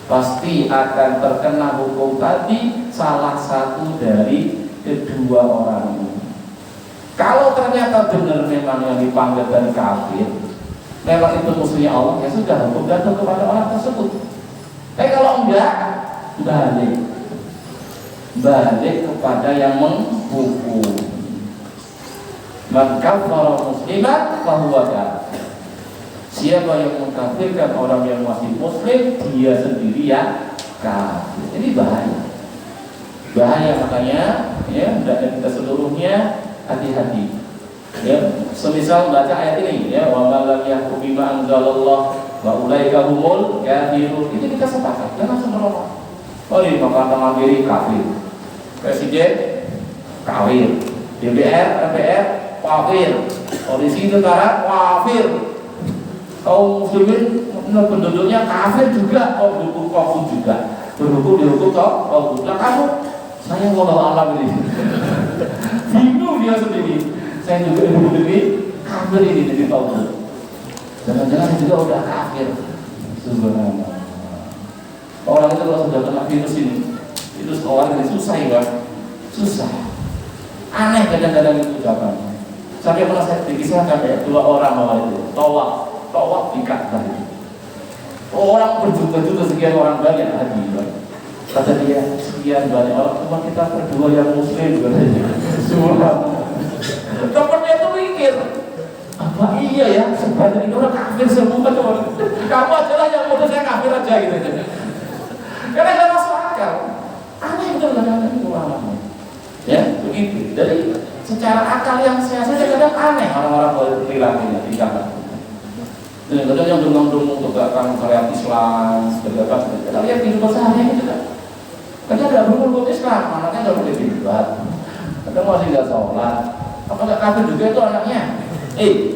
Pasti akan terkena hukum tadi salah satu dari kedua orang ini. Kalau ternyata benar memang yang dipanggil dari kafir, memang itu musuhnya Allah, ya sudah, hukum jatuh kepada orang tersebut. Kalau enggak, balik kepada yang menghukum. Man kafara musliman fahuwa kafir. Siapa yang mengkafirkan orang yang masih muslim, dia sendiri yang kafir. Ini bahaya. Bahaya, makanya ya, dan kita seluruhnya hati-hati. Ya, semisal baca ayat ini ya, wa man lam yahkum bima anzalallah wa ulaika humul kafirun. Itu kita sepakat, jangan sembrono. Oh, ini Mahkamah Agung kafir. Presiden kafir. DPR, MPR kafir. Polisi tentara kafir. Kaum muslimin penduduknya kafir juga, kaum hukum kafir juga. Berhukum dihukum kaum juga. Kamu, saya wallahu alam ini. Bingung dia sendiri. Saya juga ini kafir ini jadi tahu. Jangan-jangan juga udah kafir. Subhanallah. Orang itu kalau sudah kena virus ini, virus orang ini susah ya, susah. Aneh kadang-kadang itu ucapannya. Sampai pernah saya dikisahkan ya, 2 orang awal itu tawaf di Ka'bah. Orang berjuta-juta, sekian orang banyak haji. Kata dia, sekian banyak orang, cuma kita berdua yang muslim katanya. Subhanallah. Temennya itu mikir, apa iya ya, sebanyak ini orang kafir semua teman. Kamu aja lah yang mau saya kafir aja gitu. Karena gak masuk akal. Aneh itu kadang-kadang ulama. Ya, begitu. Jadi secara akal yang sehat saja kadang aneh orang-orang perilakunya di Ka'bah. Kadang yang dengung-dengung tegakkan syariat Islam, tegakkan kita lihat kehidupan sehari-hari juga. Kadang ada hukum Islam, anaknya nggak boleh dibuat. Kadang masih nggak sholat. Apa nggak kafir juga itu anaknya?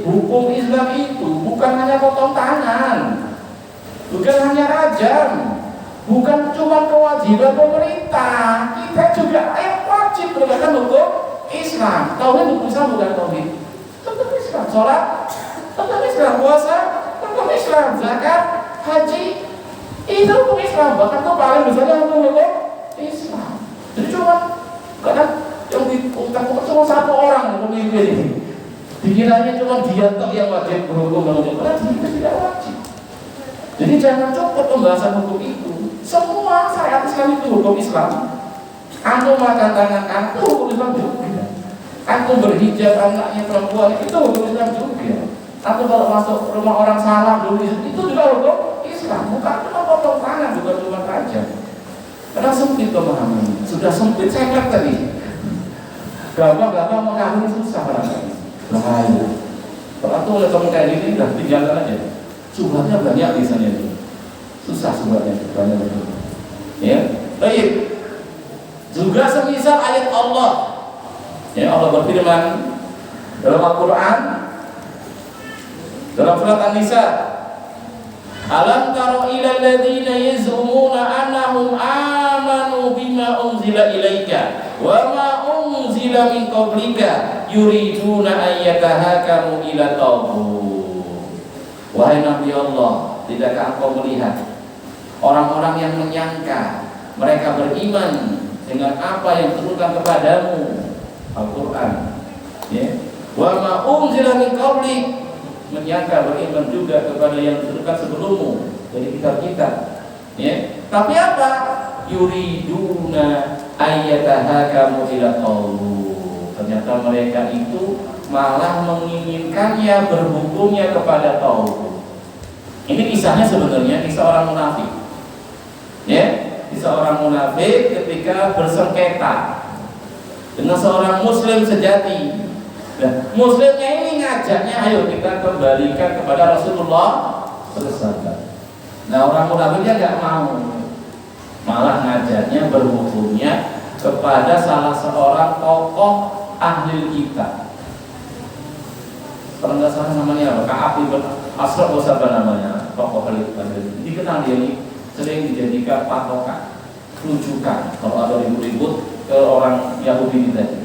Hukum Islam itu bukan hanya potong tangan, bukan hanya rajam, bukan cuma kewajiban pemerintah. Kita juga wajib menegakkan hukum Islam. Tauhid hukum Islam bukan tauhid. Hukum Islam, sholat, hukum Islam, puasa, hukum Islam, zakat, haji, itu hukum Islam. Bahkan itu paling besarnya hukum Islam. Jadi cuma kadang yang diungkapkan cuma 1 orang pemimpin ini. Dikiranya cuma dia tok yang wajib berhukum dengan hukum. Padahal kita tidak wajib. Jadi jangan cukup pembahasan hukum itu. Semua syariat Islam itu hukum Islam. Antum makan tangan antum hukum Islam juga. Antum berhijab anaknya perempuan itu hukum Islam juga. Atau kalau masuk rumah orang salah dulu itu juga hukum Islam. Bukan cuma potong tangan, bukan cuma rajam. Karena sempit pemahamannya. Sudah sempit, saya kata tadi. Gampang-gampang mengakui susah barangkali. Bahaya. Kalau aku oleh kamu kayak gini, udah tinggalkan aja. Subhatnya banyak misalnya itu. Susah subhatnya banyak. Ya, baik. Juga semisal ayat Allah. Ya, Allah berfirman, Dalam Al-Quran, dalam surat An-Nisa, alam taro ilal ladzina yaz'umuna annahum amanu bima unzila ilaika wa ma unzila min qablika yuriduna an yatahakamu ila taghut. Wahai Nabi Allah, tidakkah engkau melihat orang-orang yang menyangka mereka beriman dengan apa yang diturunkan kepadamu, Al-Quran, ya. Wa ma unzila min qablik, menyangka beriman juga kepada yang diturunkan sebelummu dari kitab-kitab, ya. Tapi apa? Yuriduna ayyatahakamu ila taghut. Ternyata mereka itu malah menginginkannya berhukumnya kepada taghut. Ini kisahnya sebenarnya kisah orang munafik, ya. Kisah orang munafik ketika bersengketa dengan seorang muslim sejati. Nah, muslimnya ini ngajaknya, ayo kita kembalikan kepada Rasulullah SAW. Nah, orang munafiknya nggak mau, malah ngajaknya berhukumnya kepada salah seorang tokoh ahli kitab. Kalau nggak salah namanya apa? Ka'ab bin Ashraf namanya, tokoh ahli kitab. Dikenal dia ini sering dijadikan patokan, rujukan kalau ada ribut-ribut ke orang Yahudi tadi.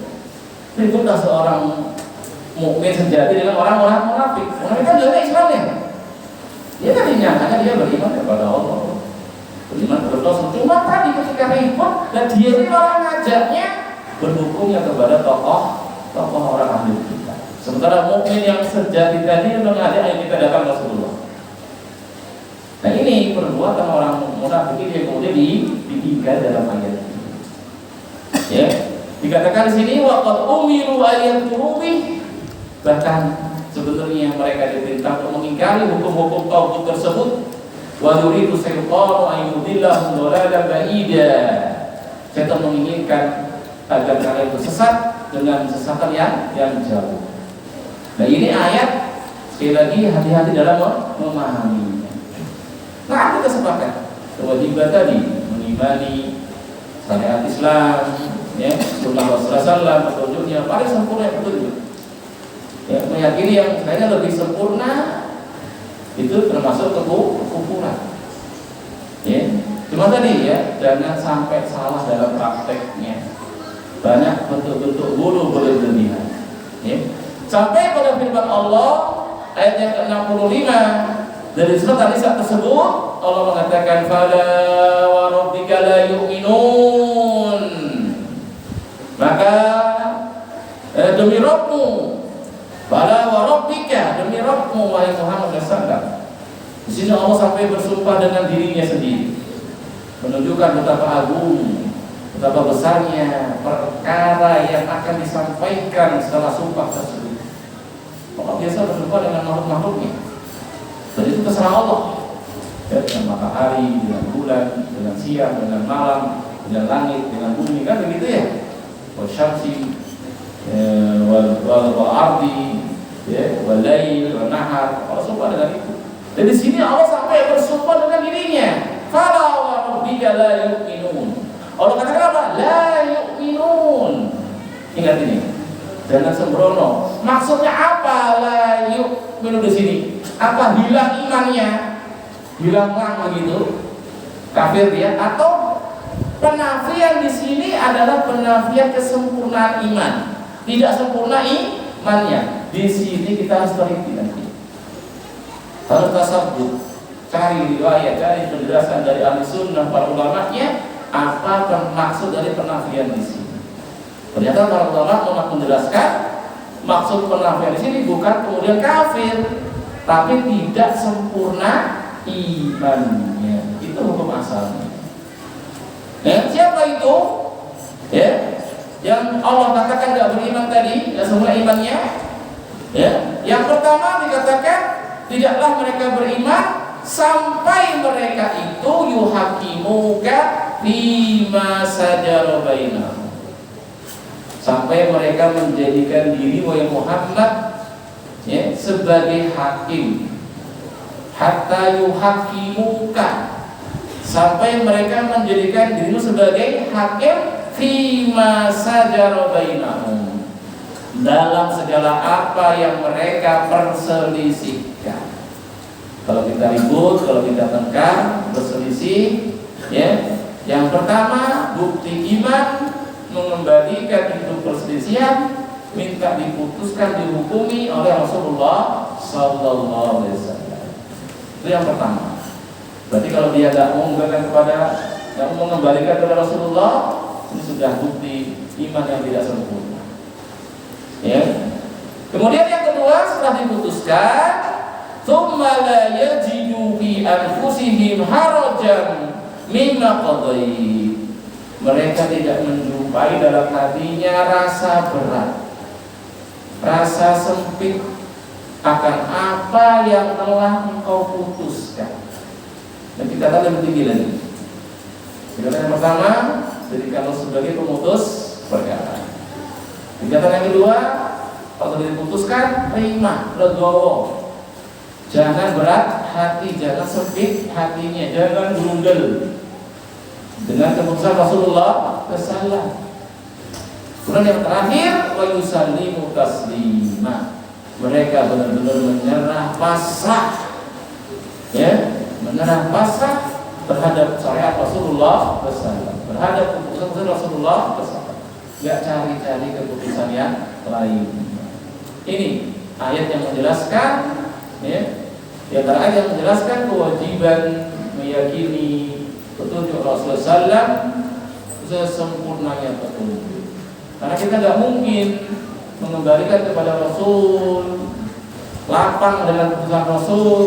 Ributlah seorang mukmin sejati dengan orang-orang munafik. Munafik kan juga Islamnya. Dia kan dinyatakan dia beriman kepada Allah, beriman kepada Rasul. Cuma tadi ketika ribut, dan dia ini malah ngajaknya berhukumnya kepada tokoh orang ahli kita. Sementara mukmin yang sejati tadi mengajak ayo kita datang Rasulullah. Nah, ini perbuatan orang munafik ini yang kemudian ditinggal dalam ayat ini. Ya, dikatakan di sini waqad umiru ayat turubi. Bahkan sebenarnya mereka diperintah untuk mengingkari hukum-hukum taghut tersebut. Wa yuridu syaitanu an yudillahum dhalalan ba'ida. Setan menginginkan agar kalian tersesat dengan sesatan yang jauh. Nah, ini ayat sekali lagi hati-hati dalam memahaminya. Nah, kita sepakat kewajiban tadi mengimani syariat Islam, ya, sunnah Rasulullah SAW, petunjuknya paling sempurna yang petunjuk. Ya, meyakini yang sebenarnya lebih sempurna itu termasuk kekufuran. Ya, cuma tadi ya, jangan sampai salah dalam prakteknya. Banyak bentuk-bentuk bulu berlebihan. Ya. Sampai pada firman Allah ayat yang ke-65 dari surat An-Nisa tersebut, Allah mengatakan fala wa rabbika la yu'minun. Maka demi Rabbmu, fala wa rabbika, demi Rabbmu wahai Muhammad SAW. Di sini Allah sampai bersumpah dengan dirinya sendiri, menunjukkan betapa agung, betapa besarnya perkara yang akan disampaikan setelah sumpah tersebut. Allah biasa bersumpah dengan makhluk-makhluknya, dan itu terserah Allah, ya, dengan matahari, dengan bulan, dengan siang, dengan malam, dengan langit, dengan bumi, kan begitu ya. Wasyamsi wal ardi, ya, wal lail wal nahar. Allah sumpah dengan itu. Dan di sini Allah sampai bersumpah dengan dirinya. Fala wa rabbika la yu'minun. Allah katakan apa? La yu'minun. Ingat ini. Jangan sembrono. Maksudnya apa? La yu'minun di sini. Apa hilang imannya? Hilang begitu? Kafir dia, atau penafian di sini adalah penafian kesempurnaan iman. Tidak sempurna imannya. Di sini kita harus teliti nanti. Harus tasabbut, cari riwayat, cari penjelasan dari ahli sunnah, para ulamanya, apa maksud dari penafian di sini. Ternyata para ulama menjelaskan maksud penafian di sini bukan kemudian kafir, tapi tidak sempurna imannya. Itu hukum asalnya. Ya, siapa itu? Ya, yang Allah katakan tidak beriman tadi, tidak sempurna imannya. Ya, yang pertama dikatakan tidaklah mereka beriman sampai mereka itu yuhakimuka fima sajara bainahum. Sampai mereka menjadikan diri wahai Muhammad, ya, sebagai hakim. Hatta yuhakimuka, sampai mereka menjadikan dirimu sebagai hakim fima sajara bainahum, dalam segala apa yang mereka perselisihkan. Kalau kita ribut, kalau kita tengkar, berselisih, ya, yang pertama bukti iman mengembalikan itu perselisihan, minta diputuskan, dihukumi oleh Rasulullah Sallallahu Alaihi Wasallam. Itu yang pertama. Berarti kalau dia tidak mau mengembalikan kepada Rasulullah, ini sudah bukti iman yang tidak sempurna. Ya. Kemudian yang kedua, setelah diputuskan, tsumma la yajidu fi anfusihim harajan mimma qadait. Mereka tidak menjumpai dalam hatinya rasa berat, rasa sempit akan apa yang telah engkau putuskan. Dan kita akan lebih tinggi lagi. Tingkatan yang pertama, jadikanlah sebagai pemutus perkara. Tingkatan yang kedua, kalau diputuskan, terima, legowo. Jangan berat hati, jangan sempit hatinya, jangan grundel. Dengan keputusan Rasulullah SAW. Kemudian yang terakhir, wa yusallimu taslima. Mereka benar-benar menyerah pasrah, ya, menyerah pasrah terhadap syariat Rasulullah SAW, terhadap keputusan Rasulullah SAW. Gak cari-cari keputusan yang lain. Ini ayat yang menjelaskan, ya, di antara ayat yang menjelaskan kewajiban meyakini petunjuk Rasulullah SAW sesempurnanya petunjuk. Karena kita gak mungkin mengembalikan kepada Rasul, lapang dengan keputusan Rasul,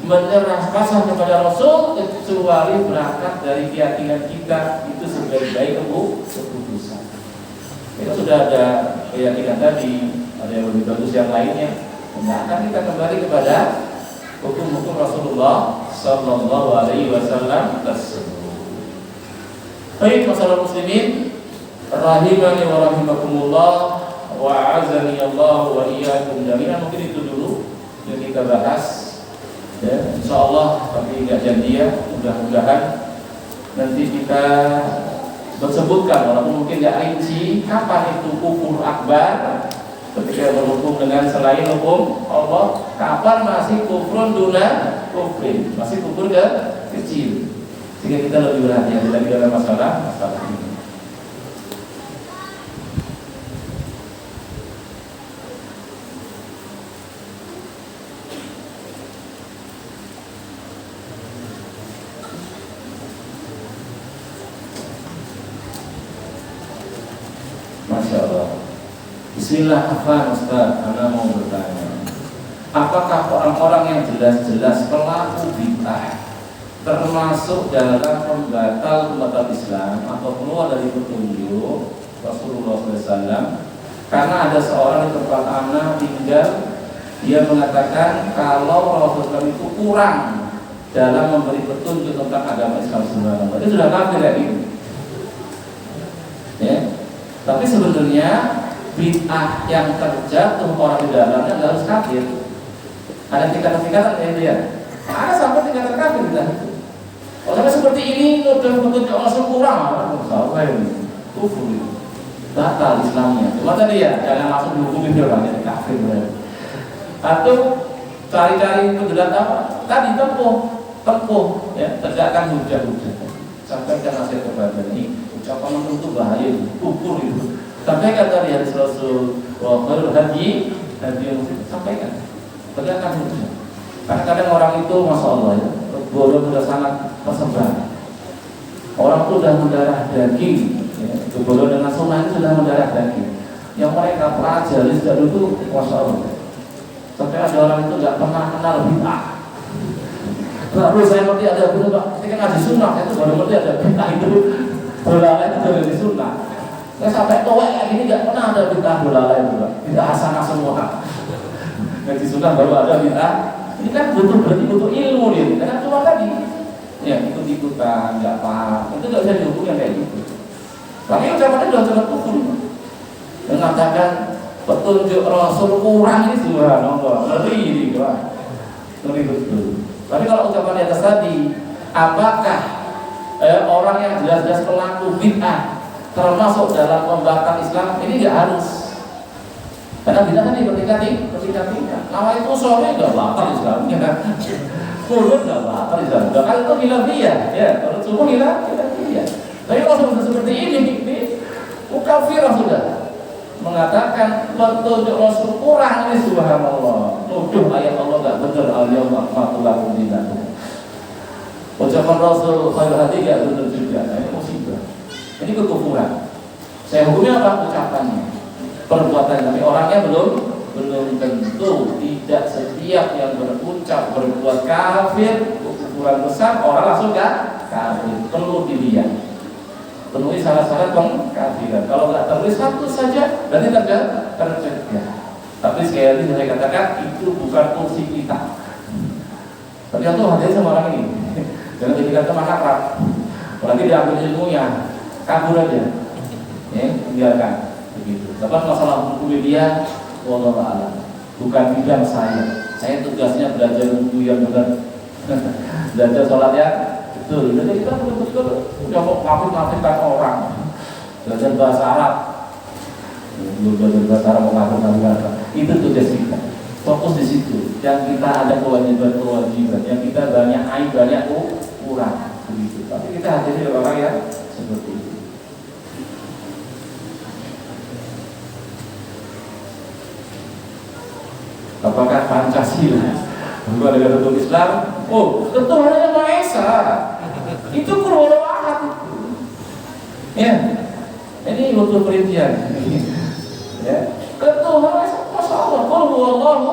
menyerah pasrah kepada Rasul, kecuali berangkat dari keyakinan kita itu sebaik-baik keputusan. Kita sudah ada keyakinan tadi, ada yang lebih bagus yang lainnya. Nah, akan kita kembali kepada hukum-hukum Rasulullah Sallallahu Alaihi Wasallam tersebut. Baik, masalah muslimin, rahimani wa rahimakumullah, wa azani Allah wa iyyakum jami'an. Mungkin itu dulu yang kita bahas. Ya, insyaallah, tapi enggak janji ya, mudah-mudahan nanti kita bersebutkan, walaupun mungkin enggak rinci kapan itu kufur akbar, ketika berhukum dengan selain hukum Allah, kapan masih kufrun duna kufrin, masih kufur kecil. Sehingga kita lebih berhati-hati lagi dalam masalah ini. Masya Allah. Bismillah, Ustaz, Anda mau bertanya, apakah orang-orang yang jelas-jelas pelaku bid'ah termasuk dalam pembatal Islam atau keluar dari petunjuk Rasulullah SAW? Karena ada seorang di tempat anak tinggal, dia mengatakan kalau Rasulullah itu kurang dalam memberi petunjuk tentang agama Islam sebenarnya. Itu sudah kafir ya gitu. Ya. Tapi sebenarnya bid'ah yang terjatuh orang di dalamnya nggak harus kafir. Ada tingkatan-tingkatan ya dia. Ada sampai tingkatan kafir kita. Kalau sampai seperti ini, udah petunjuk langsung kurang, apa ini? Kufur itu. Batal Islamnya. Cuma tadi ya, jangan langsung dihukumi dia orang jadi kafir. Atau cari-cari penjelasan apa? Tadi tempuh, ya, tegakkan hujah-hujah. Sampaikan nasihat kepada ini. Ucapan itu bahaya, kufur itu. Sampaikan tadi hadis Rasul, wa khairul hadi yang sampaikan. Tegakkan hujah. Kadang-kadang orang itu, masya Allah ya, bodoh sudah sangat tersebar. Orang itu sudah mendarah daging, ya, bodoh dengan sunnah itu sudah mendarah daging. Yang mereka pelajari sejak dulu, masya Allah. Sampai ada orang itu nggak pernah kenal bid'ah. Baru saya ngerti ada bid'ah, ketika ngaji sunnah itu baru ngerti ada bid'ah itu. Bola lain itu dari sunnah. Saya sampai tua kayak gini nggak pernah ada bid'ah bola lain juga. Bid'ah hasanah semua. Ngaji sunnah baru ada bid'ah. Ini kan berarti butuh ilmu nih. Karena cuma tadi, ya ikut-ikutan, nggak paham. Itu nggak bisa dihukum yang kayak gitu. Tapi ucapannya sudah sangat kufur. Mengatakan petunjuk Rasul kurang ini subhanallah, ngeri ini kan. Ngeri betul. Tapi kalau ucapan di atas tadi, apakah orang yang jelas-jelas pelaku bid'ah termasuk dalam pembatal Islam? Ini nggak harus. Karena bid'ah kan bertingkat-tingkat. Nama itu sore nggak batal Islamnya kan. Kulun nggak batal Islam. Kalau itu khilafiyah, ya. Kalau subuh khilafiyah. Tapi kalau seperti ini kafirah sudah mengatakan petunjuk Rasul kurang ini subhanallah. Nuduh ayat Allah nggak benar. Al-yawma akmaltu lakum dinakum. Ucapan Rasul khairul hadi nggak benar juga. Ini musibah. Ini kekufuran. Saya hukumnya apa? Ucapannya, perbuatan, tapi orangnya belum tentu. Tidak setiap yang berucap berbuat kafir, kekufuran besar, orang langsung kafir. Perlu dilihat, penuhi syarat-syarat pengkafiran. Kalau nggak tertulis satu saja, berarti tercegah. Tapi sekali lagi saya katakan itu bukan fungsi kita. Tapi itu hati sama orang ini. Jangan dijadikan teman akrab. Apalagi diambil ilmunya, kabur aja. Ya, biarkan begitu. Tapi masalah buku media, wallahu a'lam. Bukan bidang saya. Saya tugasnya belajar buku yang benar. Belajar sholatnya betul. Jadi kita betul-betul udah mau ngafir-ngafirkan orang. Belajar bahasa Arab. Belajar bahasa Arab mau ngafir-ngafirkan. Itu tugas kita. Fokus di situ. Yang kita ada kewajiban, yang kita banyak aib, banyak kurang begitu. Tapi kita hadiri orang yang seperti itu. Apakah Pancasila bukan negara hukum Islam? Oh, tentu hanya Maha Esa. Itu Qur'an ahad. Ya, ini untuk perincian. Ya, tentu Maha Esa. Masya Allah, Qul huwallahu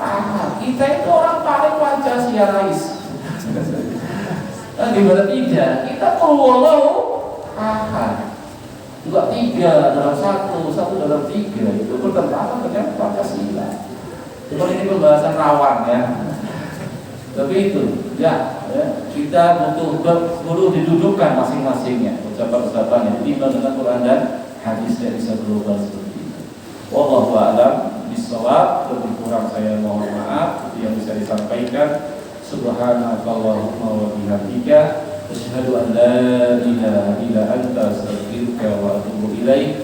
ahad. Kita itu orang paling Pancasilais. Nah, gimana tiga? Kita Qul huwallahu ahad. Juga tiga dalam satu dalam tiga. Itu bertentangan dengan Pancasila. Cuma ini pembahasan rawan ya. Tapi itu ya kita perlu didudukkan masing-masingnya ucapan-ucapannya timbang dengan Quran dan hadis yang bisa global seperti itu. Wallahu a'lam bishawab. Lebih kurang saya mohon maaf. Itu yang bisa disampaikan. Subhanakallahumma wa bihamdika asyhadu an la ilaha illa anta astaghfiruka wa atubu ilaik.